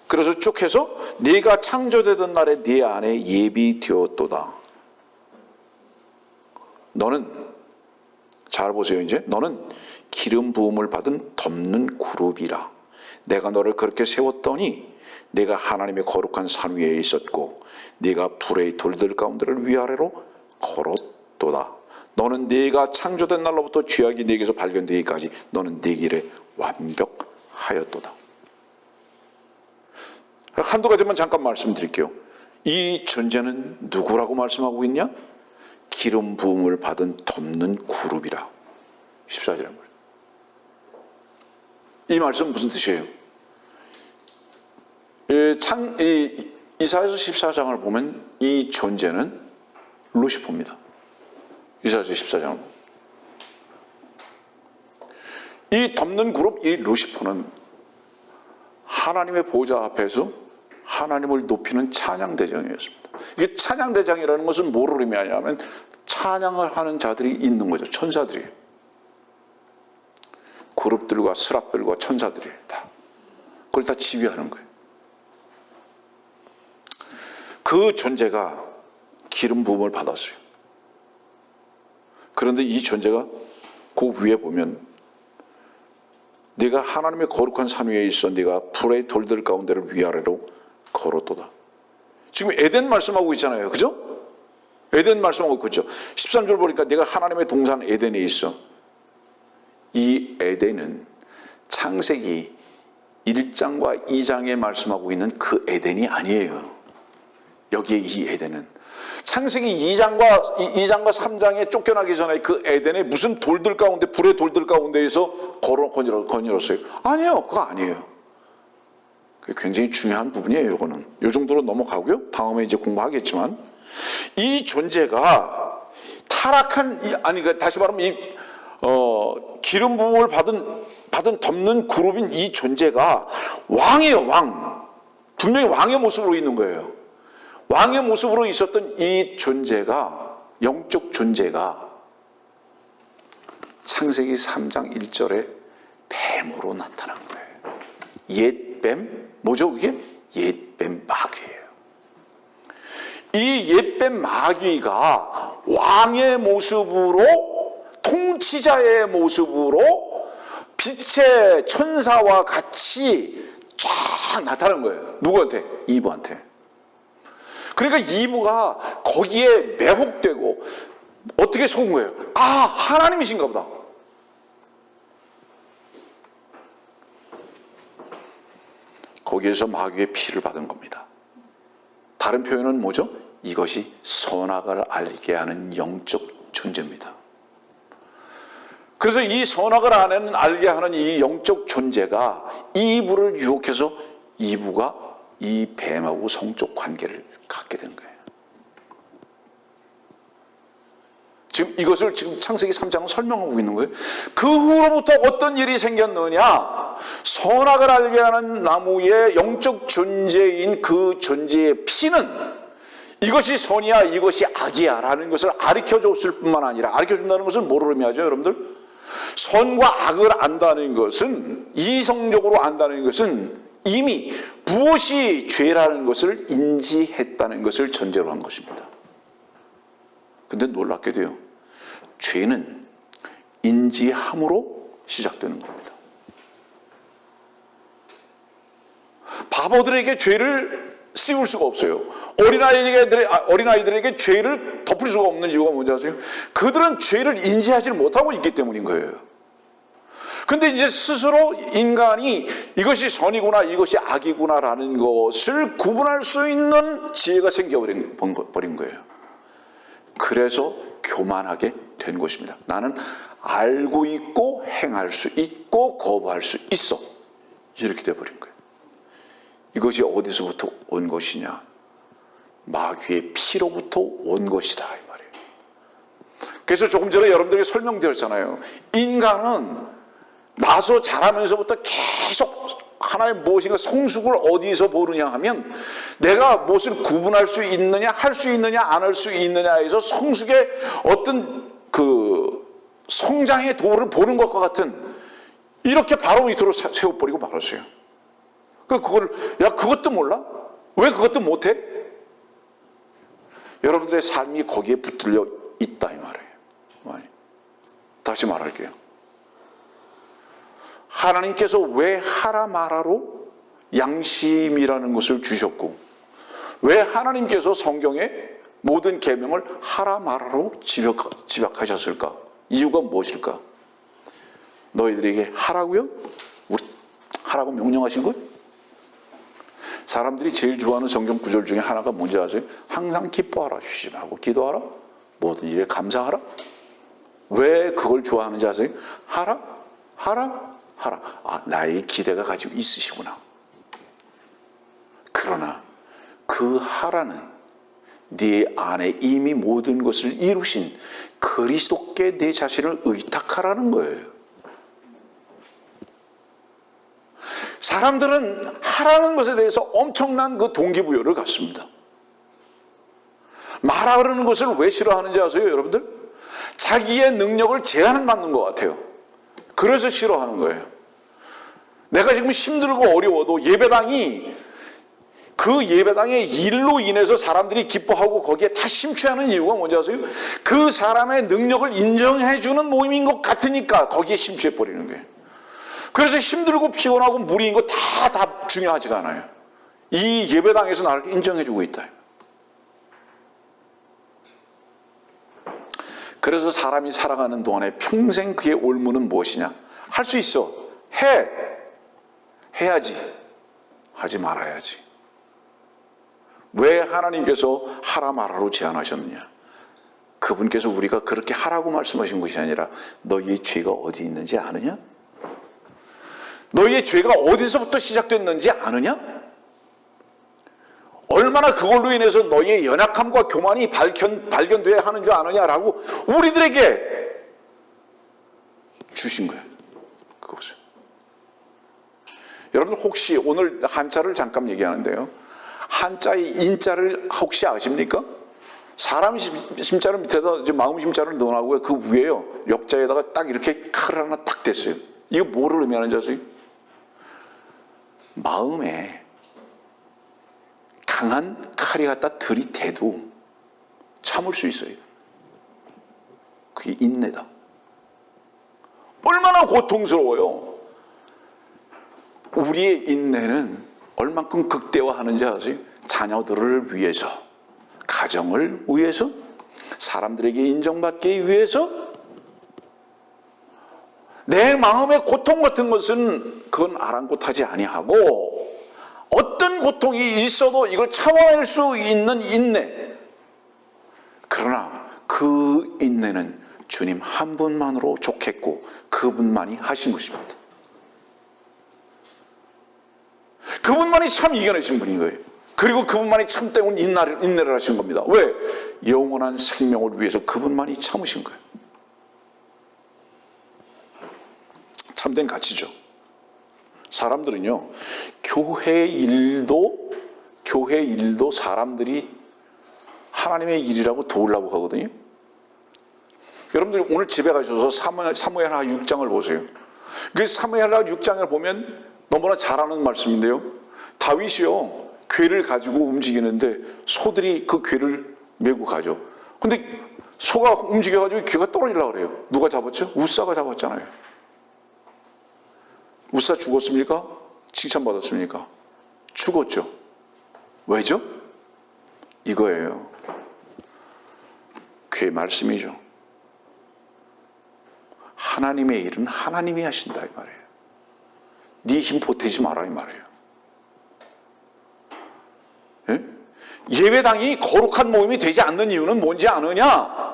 그래서 쭉 해서 네가 창조되던 날에 네 안에 예비되었도다. 너는, 잘 보세요. 이제 너는 기름 부음을 받은 덮는 그룹이라. 내가 너를 그렇게 세웠더니 내가 하나님의 거룩한 산 위에 있었고 네가 불의 돌들 가운데를 위아래로 걸었도다. 너는 네가 창조된 날로부터 죄악이 네게서 발견되기까지 너는 네 길에 완벽하였도다. 한두 가지만 잠깐 말씀드릴게요. 이 존재는 누구라고 말씀하고 있냐? 기름 부음을 받은 덮는 그룹이라. 14절에 말이에요. 이 말씀 무슨 뜻이에요? 이사야서 14장을 보면 이 존재는 루시퍼입니다. 이사야서 14장을 보면 이 덮는 그룹, 이 루시퍼는 하나님의 보좌 앞에서 하나님을 높이는 찬양대장이었습니다. 이게 찬양대장이라는 것은 뭐를 의미하냐면 찬양을 하는 자들이 있는 거죠. 천사들이. 그룹들과 스랍들과 천사들이 다 그걸 다 지휘하는 거예요. 그 존재가 기름 부음을 받았어요. 그런데 이 존재가 그 위에 보면 네가 하나님의 거룩한 산 위에 있어 네가 불의 돌들 가운데를 위아래로 걸었도다. 지금 에덴 말씀하고 있잖아요. 그죠? 에덴 말씀하고 있죠. 13절 보니까 내가 하나님의 동산 에덴에 있어. 이 에덴은 창세기 1장과 2장에 말씀하고 있는 그 에덴이 아니에요. 여기에 이 에덴은 창세기 2장과 3장에 쫓겨나기 전에 그 에덴에 무슨 돌들 가운데, 불의 돌들 가운데에서 거닐었어요? 아니에요. 그거 아니에요. 그게 굉장히 중요한 부분이에요. 이거는 이 정도로 넘어가고요. 다음에 이제 공부하겠지만 이 존재가 타락한, 다시 말하면 기름 부음을 받은 덮는 그룹인 이 존재가 왕이에요. 왕. 분명히 왕의 모습으로 있는 거예요. 왕의 모습으로 있었던 이 존재가, 영적 존재가 창세기 3장 1절에 뱀으로 나타난 거예요. 옛뱀, 뭐죠 그게? 옛뱀. 옛뱀 마귀예요. 이 옛뱀 마귀가 왕의 모습으로, 통치자의 모습으로 빛의 천사와 같이 쫙 나타난 거예요. 누구한테? 이브한테. 그러니까 이브가 거기에 매혹되고 어떻게 속은 거예요? 아, 하나님이신가 보다. 거기에서 마귀의 피를 받은 겁니다. 다른 표현은 뭐죠? 이것이 선악을 알게 하는 영적 존재입니다. 그래서 이 선악을 알게 하는 이 영적 존재가 이브를 유혹해서 이브가 이 뱀하고 성적 관계를 갖게 된 거예요. 지금 이것을 지금 창세기 3장은 설명하고 있는 거예요. 그 후로부터 어떤 일이 생겼느냐? 선악을 알게 하는 나무의 영적 존재인 그 존재의 피는 이것이 선이야, 이것이 악이야 라는 것을 가르쳐줬을 뿐만 아니라, 가르쳐준다는 것은 뭐를 의미하죠, 여러분들? 선과 악을 안다는 것은, 이성적으로 안다는 것은 이미 무엇이 죄라는 것을 인지했다는 것을 전제로 한 것입니다. 근데 놀랍게도요, 죄는 인지함으로 시작되는 겁니다. 바보들에게 죄를 씌울 수가 없어요. 어린아이들에게 죄를 덮을 수가 없는 이유가 뭔지 아세요? 그들은 죄를 인지하지 못하고 있기 때문인 거예요. 근데 이제 스스로 인간이 이것이 선이구나, 이것이 악이구나 라는 것을 구분할 수 있는 지혜가 생겨버린 거예요. 그래서 교만하게 된 것입니다. 나는 알고 있고 행할 수 있고 거부할 수 있어. 이렇게 돼버린 거예요. 이것이 어디서부터 온 것이냐? 마귀의 피로부터 온 것이다 이 말이에요. 그래서 조금 전에 여러분들에게 설명드렸잖아요. 인간은 나서 자라면서부터 계속 하나의 무엇인가 성숙을 어디서 보느냐 하면, 내가 무엇을 구분할 수 있느냐, 할 수 있느냐, 안 할 수 있느냐에서 성숙의 어떤 그 성장의 도를 보는 것과 같은, 이렇게 바로 밑으로 세워버리고 말았어요. 그것도 몰라? 왜 그것도 못해? 여러분들의 삶이 거기에 붙들려 있다 이 말이에요. 다시 말할게요. 하나님께서 왜 하라 마라로 양심이라는 것을 주셨고, 왜 하나님께서 성경에 모든 계명을 하라 마라로 집약하셨을까? 이유가 무엇일까? 너희들에게 하라고요? 하라고 명령하신 거예요? 사람들이 제일 좋아하는 성경 구절 중에 하나가 뭔지 아세요? 항상 기뻐하라, 쉬지 말고 기도하라, 모든 일에 감사하라. 왜 그걸 좋아하는지 아세요? 하라, 하라, 하라. 아, 나의 기대가 가지고 있으시구나. 그러나 그 하라는 네 안에 이미 모든 것을 이루신 그리스도께 내 자신을 의탁하라는 거예요. 사람들은 하라는 것에 대해서 엄청난 그 동기부여를 갖습니다. 말하라는 것을 왜 싫어하는지 아세요, 여러분들? 자기의 능력을 제한을 받는 것 같아요. 그래서 싫어하는 거예요. 내가 지금 힘들고 어려워도 그 예배당의 일로 인해서 사람들이 기뻐하고 거기에 다 심취하는 이유가 뭔지 아세요? 그 사람의 능력을 인정해주는 모임인 것 같으니까 거기에 심취해버리는 거예요. 그래서 힘들고 피곤하고 무리인 거 다 중요하지가 않아요. 이 예배당에서 나를 인정해주고 있다. 그래서 사람이 살아가는 동안에 평생 그의 올무는 무엇이냐? 할 수 있어. 해야지. 하지 말아야지. 왜 하나님께서 하라 말아로 제안하셨느냐? 그분께서 우리가 그렇게 하라고 말씀하신 것이 아니라 너희의 죄가 어디 있는지 아느냐? 너희의 죄가 어디서부터 시작됐는지 아느냐? 얼마나 그걸로 인해서 너희의 연약함과 교만이 발견돼야 하는 줄 아느냐라고 우리들에게 주신 거예요. 그것을. 여러분 혹시 오늘 한자를 잠깐 얘기하는데요. 한자의 인자를 혹시 아십니까? 사람 심자를 밑에다 마음 심자를 넣어놓고 그 위에요. 역자에다가 딱 이렇게 칼 하나 딱 댔어요. 이거 뭐를 의미하는지 아세요? 마음에 강한 칼이 갖다 들이대도 참을 수 있어요. 그게 인내다. 얼마나 고통스러워요. 우리의 인내는 얼만큼 극대화하는지 아세요? 자녀들을 위해서, 가정을 위해서, 사람들에게 인정받기 위해서. 내 마음의 고통 같은 것은 그건 아랑곳하지 아니하고, 어떤 고통이 있어도 이걸 참아낼 수 있는 인내. 그러나 그 인내는 주님 한 분만으로 좋겠고 그분만이 하신 것입니다. 그분만이 참 이겨내신 분인 거예요. 그리고 그분만이 참 때문 인내를 하신 겁니다. 왜? 영원한 생명을 위해서 그분만이 참으신 거예요. 참된 가치죠. 사람들은요, 교회 일도 사람들이 하나님의 일이라고 도우려고 하거든요. 여러분들이 오늘 집에 가셔서 사무엘하 6장을 보세요. 그 사무엘하 6장을 보면 너무나 잘 아는 말씀인데요. 다윗이요, 궤를 가지고 움직이는데 소들이 그 궤를 메고 가죠. 근데 소가 움직여가지고 궤가 떨어지려고 그래요. 누가 잡았죠? 우사가 잡았잖아요. 우사 죽었습니까? 칭찬받았습니까? 죽었죠. 왜죠? 이거예요. 궤 말씀이죠. 하나님의 일은 하나님이 하신다 이 말이에요. 네 힘 보태지 마라 이 말이에요. 예? 예배당이 거룩한 모임이 되지 않는 이유는 뭔지 아느냐?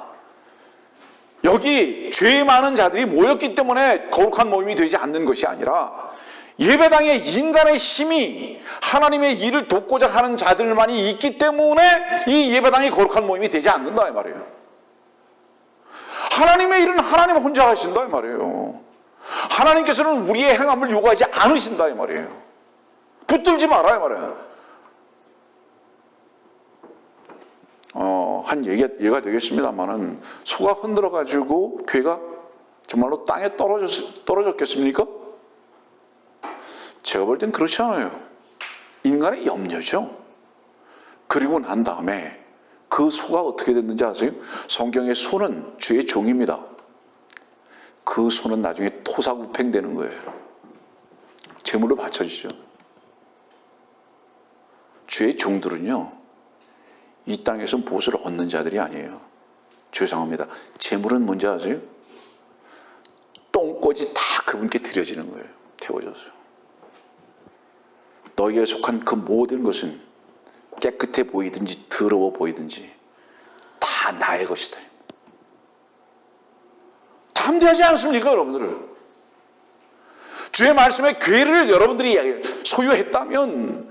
여기 죄 많은 자들이 모였기 때문에 거룩한 모임이 되지 않는 것이 아니라 예배당에 인간의 힘이 하나님의 일을 돕고자 하는 자들만이 있기 때문에 이 예배당이 거룩한 모임이 되지 않는다 이 말이에요. 하나님의 일은 하나님 혼자 하신다 이 말이에요. 하나님께서는 우리의 행함을 요구하지 않으신다 이 말이에요. 붙들지 마라 이 말이에요. 한 얘가 되겠습니다만은 소가 흔들어가지고 궤가 정말로 땅에 떨어졌겠습니까? 제가 볼 땐 그렇지 않아요. 인간의 염려죠. 그리고 난 다음에 그 소가 어떻게 됐는지 아세요? 성경의 소는 주의 종입니다. 그 소는 나중에 토사구팽되는 거예요. 제물로 바쳐지죠. 주의 종들은요, 이 땅에서 무엇을 얻는 자들이 아니에요. 죄송합니다. 제물은 뭔지 아세요? 똥꼬지 다 그분께 드려지는 거예요. 태워져서. 너희에 속한 그 모든 것은 깨끗해 보이든지 더러워 보이든지 다 나의 것이다. 담대하지 않습니까, 여러분들? 주의 말씀에 궤를 여러분들이 소유했다면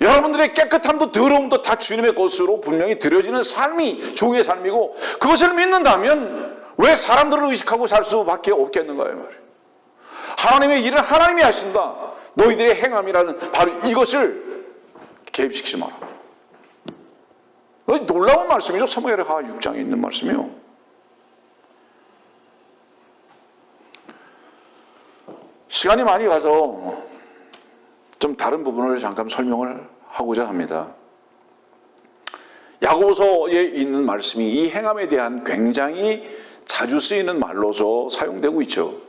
여러분들의 깨끗함도 더러움도 다 주님의 것으로 분명히 드려지는 삶이 종의 삶이고, 그것을 믿는다면 왜 사람들을 의식하고 살 수밖에 없겠는가요, 말이에요. 하나님의 일은 하나님이 하신다. 너희들의 행함이라는 바로 이것을 개입시키지 마라. 놀라운 말씀이죠. 사무엘하 6장에 있는 말씀이요. 시간이 많이 가서 좀 다른 부분을 잠깐 설명을 하고자 합니다. 야고보서에 있는 말씀이 이 행함에 대한 굉장히 자주 쓰이는 말로서 사용되고 있죠.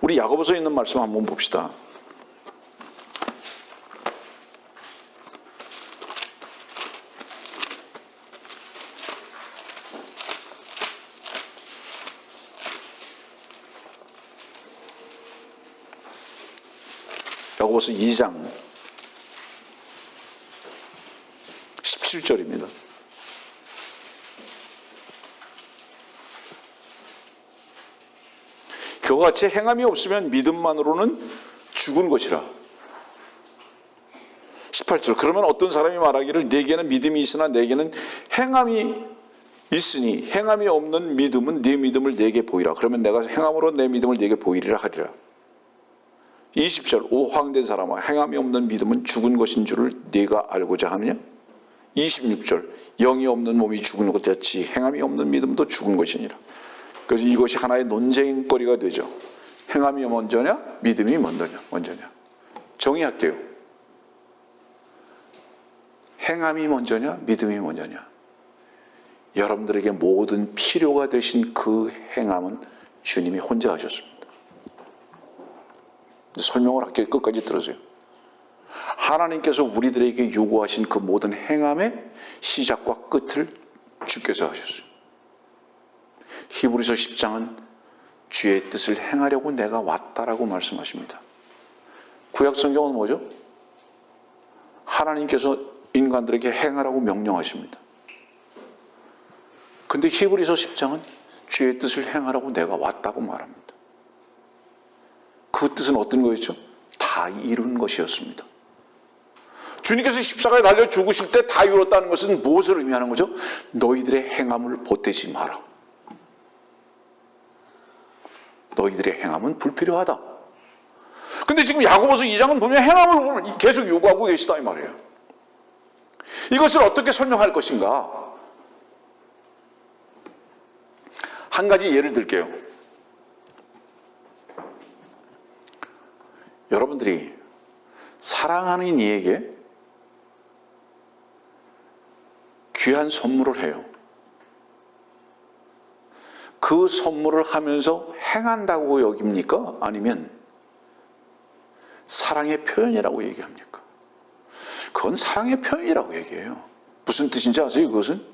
우리 야고보서에 있는 말씀 한번 봅시다. 야고보서 2장 17절입니다. 그와 같이 행함이 없으면 믿음만으로는 죽은 것이라. 18절. 그러면 어떤 사람이 말하기를 내게는 믿음이 있으나 내게는 행함이 있으니 행함이 없는 믿음은 네 믿음을 내게 보이라. 그러면 내가 행함으로 내 믿음을 내게 보이리라 하리라. 20절. 오 황된 사람아, 행함이 없는 믿음은 죽은 것인 줄을 네가 알고자 하느냐? 26절. 영이 없는 몸이 죽은 것 같이 행함이 없는 믿음도 죽은 것이니라. 그래서 이것이 하나의 논쟁거리가 되죠. 행함이 먼저냐, 믿음이 먼저냐. 정의할게요. 행함이 먼저냐, 믿음이 먼저냐? 여러분들에게 모든 필요가 되신 그 행함은 주님이 혼자 하셨습니다. 설명을 할게요. 끝까지 들으세요. 하나님께서 우리들에게 요구하신 그 모든 행함의 시작과 끝을 주께서 하셨어요. 히브리서 10장은 주의 뜻을 행하려고 내가 왔다라고 말씀하십니다. 구약 성경은 뭐죠? 하나님께서 인간들에게 행하라고 명령하십니다. 근데 히브리서 10장은 주의 뜻을 행하라고 내가 왔다고 말합니다. 그 뜻은 어떤 거였죠? 다 이룬 것이었습니다. 주님께서 십자가에 달려 죽으실 때 다 이뤘다는 것은 무엇을 의미하는 거죠? 너희들의 행함을 보태지 마라. 너희들의 행함은 불필요하다. 근데 지금 야고보서 2장은 보면 행함을 계속 요구하고 계시다 이 말이에요. 이것을 어떻게 설명할 것인가? 한 가지 예를 들게요. 여러분들이 사랑하는 이에게 귀한 선물을 해요. 그 선물을 하면서 행한다고 여깁니까? 아니면 사랑의 표현이라고 얘기합니까? 그건 사랑의 표현이라고 얘기해요. 무슨 뜻인지 아세요? 그것은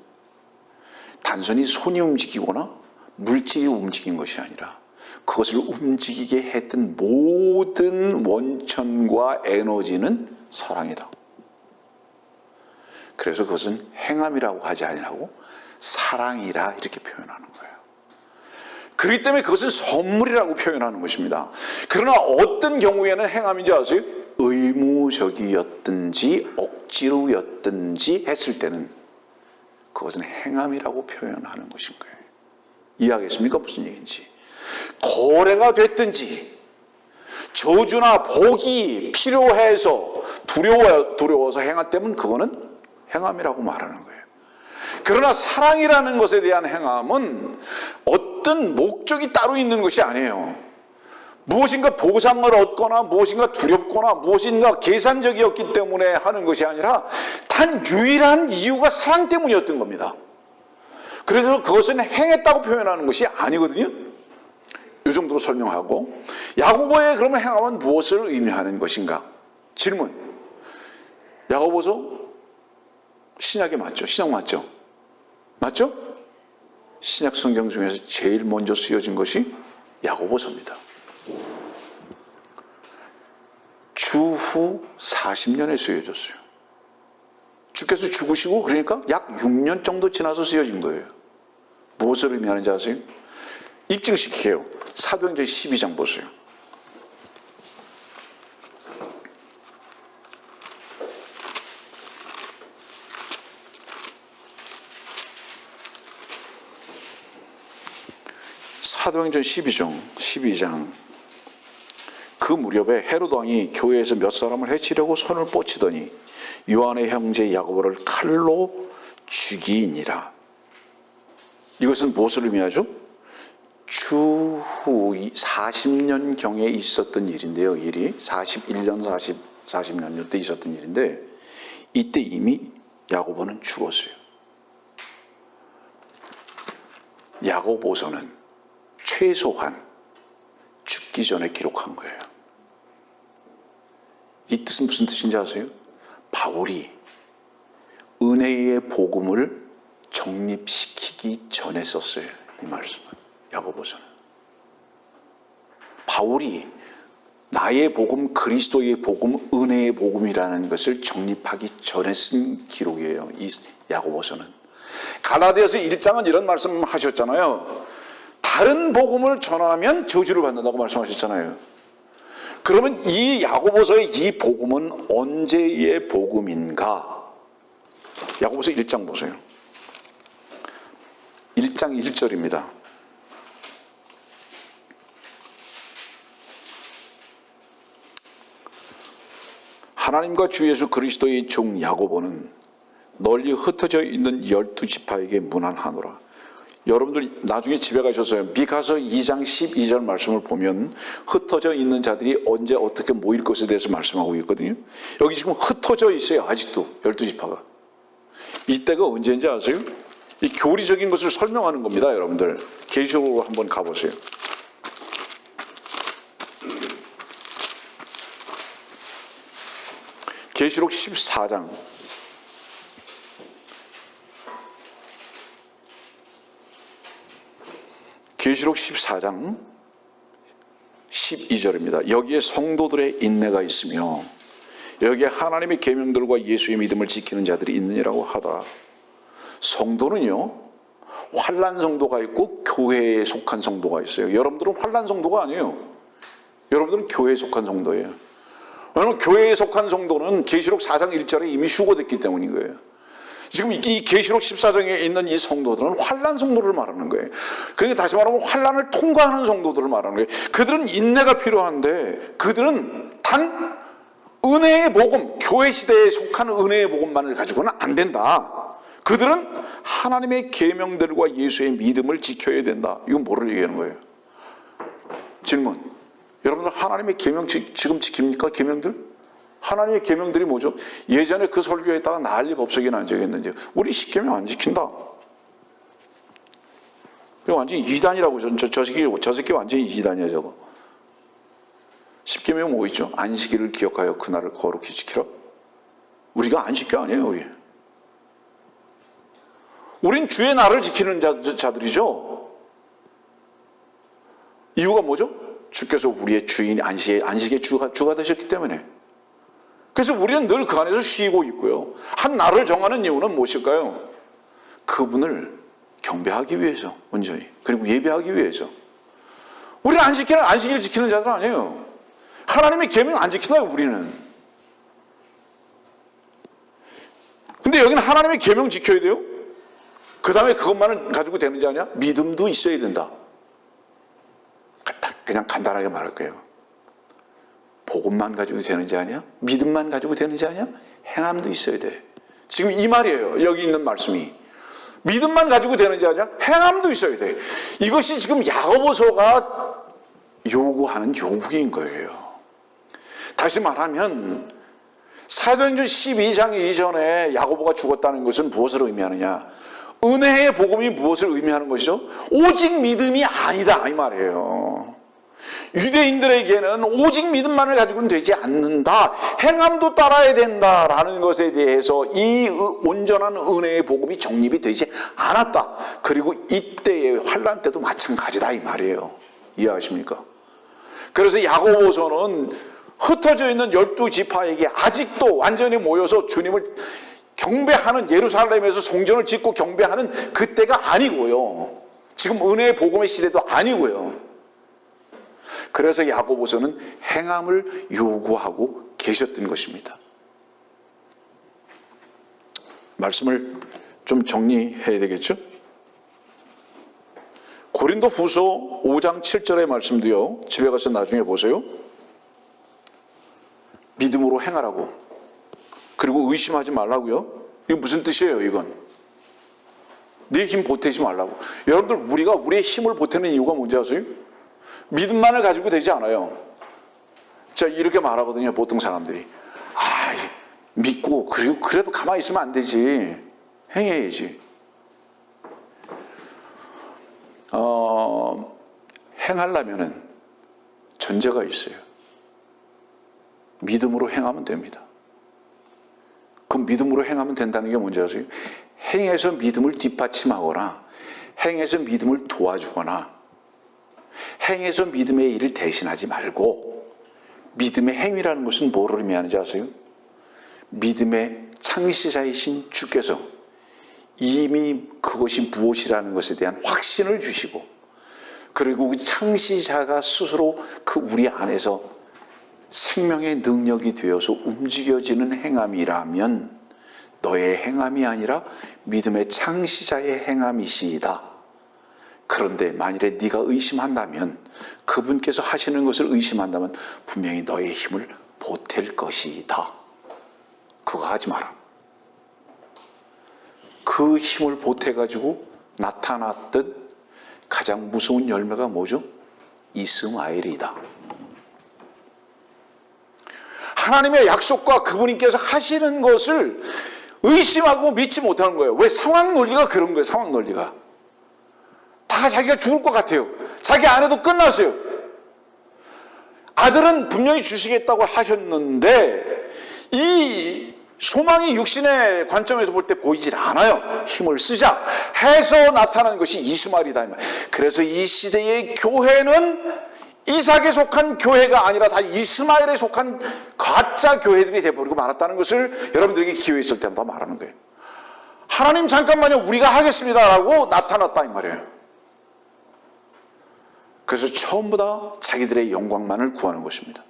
단순히 손이 움직이거나 물질이 움직인 것이 아니라 그것을 움직이게 했던 모든 원천과 에너지는 사랑이다. 그래서 그것은 행함이라고 하지 아니하고 사랑이라 이렇게 표현하는 거예요. 그렇기 때문에 그것은 선물이라고 표현하는 것입니다. 그러나 어떤 경우에는 행함인지 아세요? 의무적이었든지 억지로였든지 했을 때는 그것은 행함이라고 표현하는 것인 거예요. 이해하겠습니까? 무슨 얘기인지. 거래가 됐든지 저주나 복이 필요해서 두려워서 행했다면 그거는 행함이라고 말하는 거예요. 그러나 사랑이라는 것에 대한 행함은 어떤 목적이 따로 있는 것이 아니에요. 무엇인가 보상을 얻거나 무엇인가 두렵거나 무엇인가 계산적이었기 때문에 하는 것이 아니라 단 유일한 이유가 사랑 때문이었던 겁니다. 그래서 그것은 행했다고 표현하는 것이 아니거든요. 이 정도로 설명하고, 야고보의 그러면 행함은 무엇을 의미하는 것인가? 질문. 야고보서 신약에 맞죠? 신약 맞죠? 맞죠? 신약 성경 중에서 제일 먼저 쓰여진 것이 야고보서입니다. 주후 40년에 쓰여졌어요. 주께서 죽으시고 그러니까 약 6년 정도 지나서 쓰여진 거예요. 무엇을 의미하는지 아세요? 입증시키게요. 사도행전 12장 보세요. 사도행전 12장 그 무렵에 헤롯 왕이 교회에서 몇 사람을 해치려고 손을 뻗치더니 요한의 형제 야고보를 칼로 죽이니라. 이것은 무엇을 의미하죠? 추후 40년경에 있었던 일인데요. 일이 41년, 40년 때 있었던 일인데 이때 이미 야고보는 죽었어요. 야고보서는 최소한 죽기 전에 기록한 거예요. 이 뜻은 무슨 뜻인지 아세요? 바울이 은혜의 복음을 정립시키기 전에 썼어요. 이 말씀은 야고보서는. 바울이 나의 복음, 그리스도의 복음, 은혜의 복음이라는 것을 정립하기 전에 쓴 기록이에요. 이 야고보서는. 갈라디아서 1장은 이런 말씀 하셨잖아요. 다른 복음을 전하면 저주를 받는다고 말씀하셨잖아요. 그러면 이 야고보서의 이 복음은 언제의 복음인가? 야고보서 1장 보세요. 1장 1절입니다. 하나님과 주 예수 그리스도의 종 야고보는 널리 흩어져 있는 12지파에게 문안하노라. 여러분들 나중에 집에 가셔서 미가서 2장 12절 말씀을 보면 흩어져 있는 자들이 언제 어떻게 모일 것에 대해서 말씀하고 있거든요. 여기 지금 흩어져 있어요. 아직도 12지파가. 이때가 언제인지 아세요? 이 교리적인 것을 설명하는 겁니다, 여러분들. 계시록으로 한번 가보세요. 계시록 14장. 계시록 14장 12절입니다. 여기에 성도들의 인내가 있으며 여기에 하나님의 계명들과 예수의 믿음을 지키는 자들이 있느니라고 하더라. 성도는요, 환난 성도가 있고 교회에 속한 성도가 있어요. 여러분들은 환난 성도가 아니에요. 여러분들은 교회에 속한 성도예요. 왜냐하면 교회에 속한 성도는 계시록 4장 1절에 이미 휴거됐기 때문인 거예요. 지금 이 계시록 14장에 있는 이 성도들은 환난 성도를 말하는 거예요. 그러니까 다시 말하면 환난을 통과하는 성도들을 말하는 거예요. 그들은 인내가 필요한데 그들은 단 은혜의 복음, 교회 시대에 속한 은혜의 복음만을 가지고는 안 된다. 그들은 하나님의 계명들과 예수의 믿음을 지켜야 된다. 이건 뭐를 얘기하는 거예요? 질문. 여러분들 하나님의 계명 지금 지킵니까? 계명들? 하나님의 계명들이 뭐죠? 예전에 그 설교에다가 난리 법석이 난 적이 있는지 우리 10계명 안 지킨다. 이거 완전히 이단이라고. 저 새끼 완전히 이단이야 저거. 10계명 뭐 있죠? 안식일을 기억하여 그날을 거룩히 지키라. 우리가 안 지켜 아니에요. 우린 주의 날을 지키는 자들이죠. 이유가 뭐죠? 주께서 우리의 주인, 안식의 주가 되셨기 때문에. 그래서 우리는 늘 그 안에서 쉬고 있고요. 한 날을 정하는 이유는 무엇일까요? 그분을 경배하기 위해서, 온전히. 그리고 예배하기 위해서. 우리는 안식일 지키는 자들 아니에요. 하나님의 계명 안 지킨다, 우리는. 근데 여기는 하나님의 계명 지켜야 돼요? 그 다음에 그것만을 가지고 되는 게 아니야? 믿음도 있어야 된다. 그냥 간단하게 말할게요. 복음만 가지고 되는지 아니야? 믿음만 가지고 되는지 아니야? 행함도 있어야 돼. 지금 이 말이에요. 여기 있는 말씀이. 믿음만 가지고 되는지 아니야? 행함도 있어야 돼. 이것이 지금 야고보서가 요구하는 요구인 거예요. 다시 말하면 사도행전 12장 이전에 야고보가 죽었다는 것은 무엇을 의미하느냐? 은혜의 복음이 무엇을 의미하는 것이죠? 오직 믿음이 아니다 이 말이에요. 유대인들에게는 오직 믿음만을 가지고는 되지 않는다. 행함도 따라야 된다라는 것에 대해서 이 온전한 은혜의 복음이 정립이 되지 않았다. 그리고 이때의 환난 때도 마찬가지다 이 말이에요. 이해하십니까? 그래서 야고보서는 흩어져 있는 12지파에게 아직도 완전히 모여서 주님을 경배하는, 예루살렘에서 성전을 짓고 경배하는 그때가 아니고요. 지금 은혜의 복음의 시대도 아니고요. 그래서 야고보서는 행함을 요구하고 계셨던 것입니다. 말씀을 좀 정리해야 되겠죠? 고린도후서 5장 7절의 말씀도요. 집에 가서 나중에 보세요. 믿음으로 행하라고. 그리고 의심하지 말라고요. 이게 무슨 뜻이에요, 이건? 네 힘 보태지 말라고. 여러분들, 우리가 우리의 힘을 보태는 이유가 뭔지 아세요? 믿음만을 가지고 되지 않아요. 자, 이렇게 말하거든요, 보통 사람들이. 믿고, 그리고 그래도 가만히 있으면 안 되지. 행해야지. 행하려면은 전제가 있어요. 믿음으로 행하면 됩니다. 그 믿음으로 행하면 된다는 게 뭔지 아세요? 행해서 믿음을 뒷받침하거나 행해서 믿음을 도와주거나 행해서 믿음의 일을 대신하지 말고, 믿음의 행위라는 것은 뭐를 의미하는지 아세요? 믿음의 창시자이신 주께서 이미 그것이 무엇이라는 것에 대한 확신을 주시고, 그리고 창시자가 스스로 그 우리 안에서 생명의 능력이 되어서 움직여지는 행함이라면 너의 행함이 아니라 믿음의 창시자의 행함이시이다. 그런데 만일에 네가 의심한다면, 그분께서 하시는 것을 의심한다면 분명히 너의 힘을 보탤 것이다. 그거 하지 마라. 그 힘을 보태가지고 나타났던 가장 무서운 열매가 뭐죠? 이스마엘이다. 하나님의 약속과 그분께서 하시는 것을 의심하고 믿지 못하는 거예요. 왜? 상황 논리가 그런 거예요. 상황 논리가. 다 자기가 죽을 것 같아요. 자기 아내도 끝났어요. 아들은 분명히 주시겠다고 하셨는데 이 소망이 육신의 관점에서 볼 때 보이질 않아요. 힘을 쓰자 해서 나타난 것이 이스마엘이다. 그래서 이 시대의 교회는 이삭에 속한 교회가 아니라 다 이스마엘에 속한 가짜 교회들이 돼버리고 말았다는 것을 여러분들에게 기회 있을 때마다 말하는 거예요. 하나님 잠깐만요, 우리가 하겠습니다라고 나타났다 이 말이에요. 그래서 처음부 다 자기들의 영광만을 구하는 것입니다.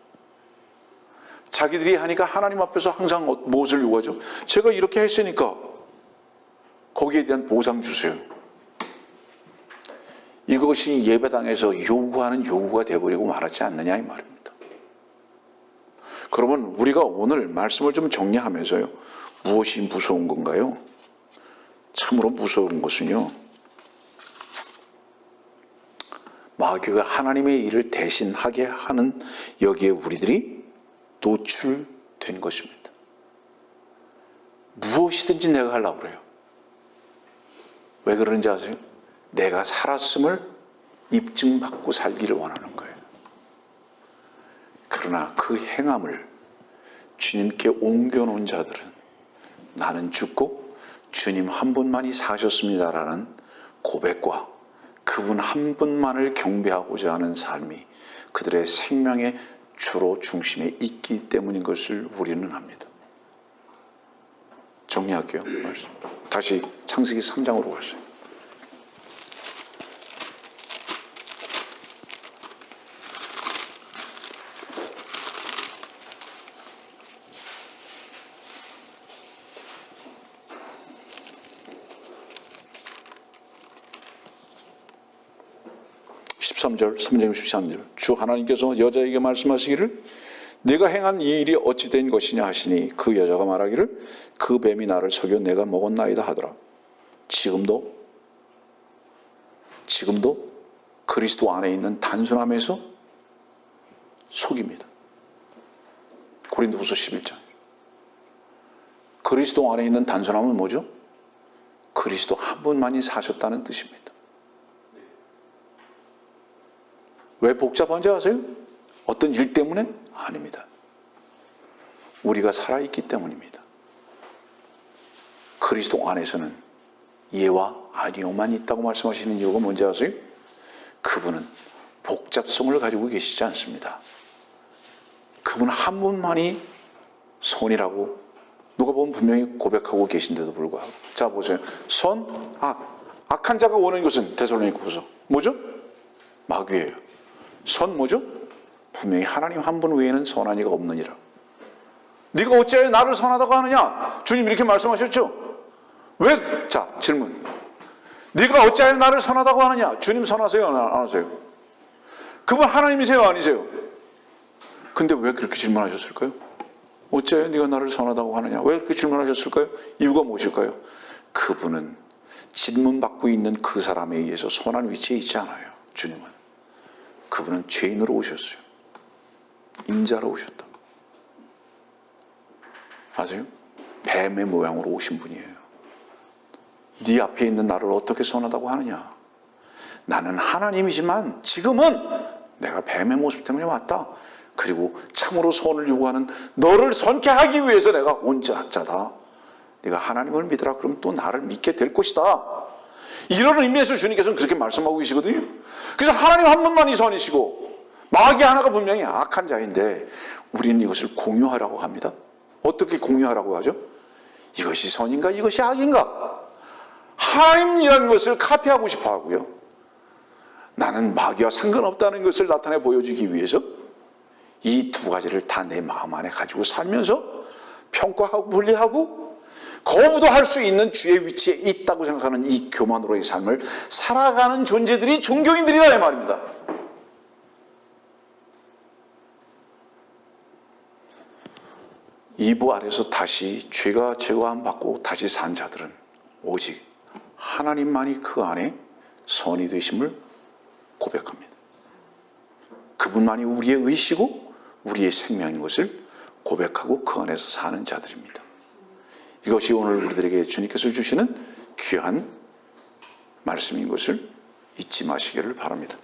자기들이 하니까 하나님 앞에서 항상 무엇을 요구하죠? 제가 이렇게 했으니까 거기에 대한 보상 주세요. 이것이 예배당에서 요구하는 요구가 되어버리고 말하지 않느냐 이 말입니다. 그러면 우리가 오늘 말씀을 좀 정리하면서요, 무엇이 무서운 건가요? 참으로 무서운 것은요, 마귀가 하나님의 일을 대신하게 하는 여기에 우리들이 노출된 것입니다. 무엇이든지 내가 하려고 그래요. 왜 그러는지 아세요? 내가 살았음을 입증받고 살기를 원하는 거예요. 그러나 그 행함을 주님께 옮겨놓은 자들은 나는 죽고 주님 한 분만이 사셨습니다라는 고백과 그분 한 분만을 경배하고자 하는 삶이 그들의 생명의 주로 중심에 있기 때문인 것을 우리는 압니다. 정리할게요. 말씀. 다시 창세기 3장으로 가세요. 13절, 3장 13절. 주 하나님께서 여자에게 말씀하시기를 네가 행한 이 일이 어찌 된 것이냐 하시니 그 여자가 말하기를 그 뱀이 나를 속여 내가 먹었나이다 하더라. 지금도 그리스도 안에 있는 단순함에서 속입니다. 고린도후서 11장. 그리스도 안에 있는 단순함은 뭐죠? 그리스도 한 분만이 사셨다는 뜻입니다. 왜 복잡한지 아세요? 어떤 일 때문에? 아닙니다. 우리가 살아있기 때문입니다. 그리스도 안에서는 예와 아니오만 있다고 말씀하시는 이유가 뭔지 아세요? 그분은 복잡성을 가지고 계시지 않습니다. 그분 한 분만이 선이라고 누가 보면 분명히 고백하고 계신데도 불구하고, 자 보세요. 선, 악. 악한 자가 원하는 것은 데살로니가후서 뭐죠? 마귀예요. 선 뭐죠? 분명히 하나님 한 분 외에는 선한 이가 없느니라. 네가 어찌하여 나를 선하다고 하느냐? 주님 이렇게 말씀하셨죠? 왜? 자, 질문. 네가 어찌하여 나를 선하다고 하느냐? 주님 선하세요? 안 하세요? 그분 하나님이세요? 아니세요? 근데 왜 그렇게 질문하셨을까요? 어찌하여 네가 나를 선하다고 하느냐? 왜 그렇게 질문하셨을까요? 이유가 무엇일까요? 그분은 질문받고 있는 그 사람에 의해서 선한 위치에 있지 않아요. 주님은. 그분은 죄인으로 오셨어요. 인자로 오셨다. 아세요? 뱀의 모양으로 오신 분이에요. 네 앞에 있는 나를 어떻게 선하다고 하느냐? 나는 하나님이지만 지금은 내가 뱀의 모습 때문에 왔다. 그리고 참으로 선을 요구하는 너를 선케 하기 위해서 내가 온 자다. 네가 하나님을 믿으라. 그럼 또 나를 믿게 될 것이다. 이런 의미에서 주님께서는 그렇게 말씀하고 계시거든요. 그래서 하나님 한 분만이 선이시고 마귀 하나가 분명히 악한 자인데 우리는 이것을 공유하라고 합니다. 어떻게 공유하라고 하죠? 이것이 선인가 이것이 악인가? 하나님이라는 것을 카피하고 싶어 하고요. 나는 마귀와 상관없다는 것을 나타내 보여주기 위해서 이 두 가지를 다 내 마음 안에 가지고 살면서 평가하고 분리하고 거부도 할 수 있는 주의 위치에 있다고 생각하는 이 교만으로의 삶을 살아가는 존재들이 종교인들이다 이 말입니다. 이부 아래서 다시 죄가 제거함 받고 다시 산 자들은 오직 하나님만이 그 안에 선이 되심을 고백합니다. 그분만이 우리의 의시고 우리의 생명인 것을 고백하고 그 안에서 사는 자들입니다. 이것이 오늘 우리들에게 주님께서 주시는 귀한 말씀인 것을 잊지 마시기를 바랍니다.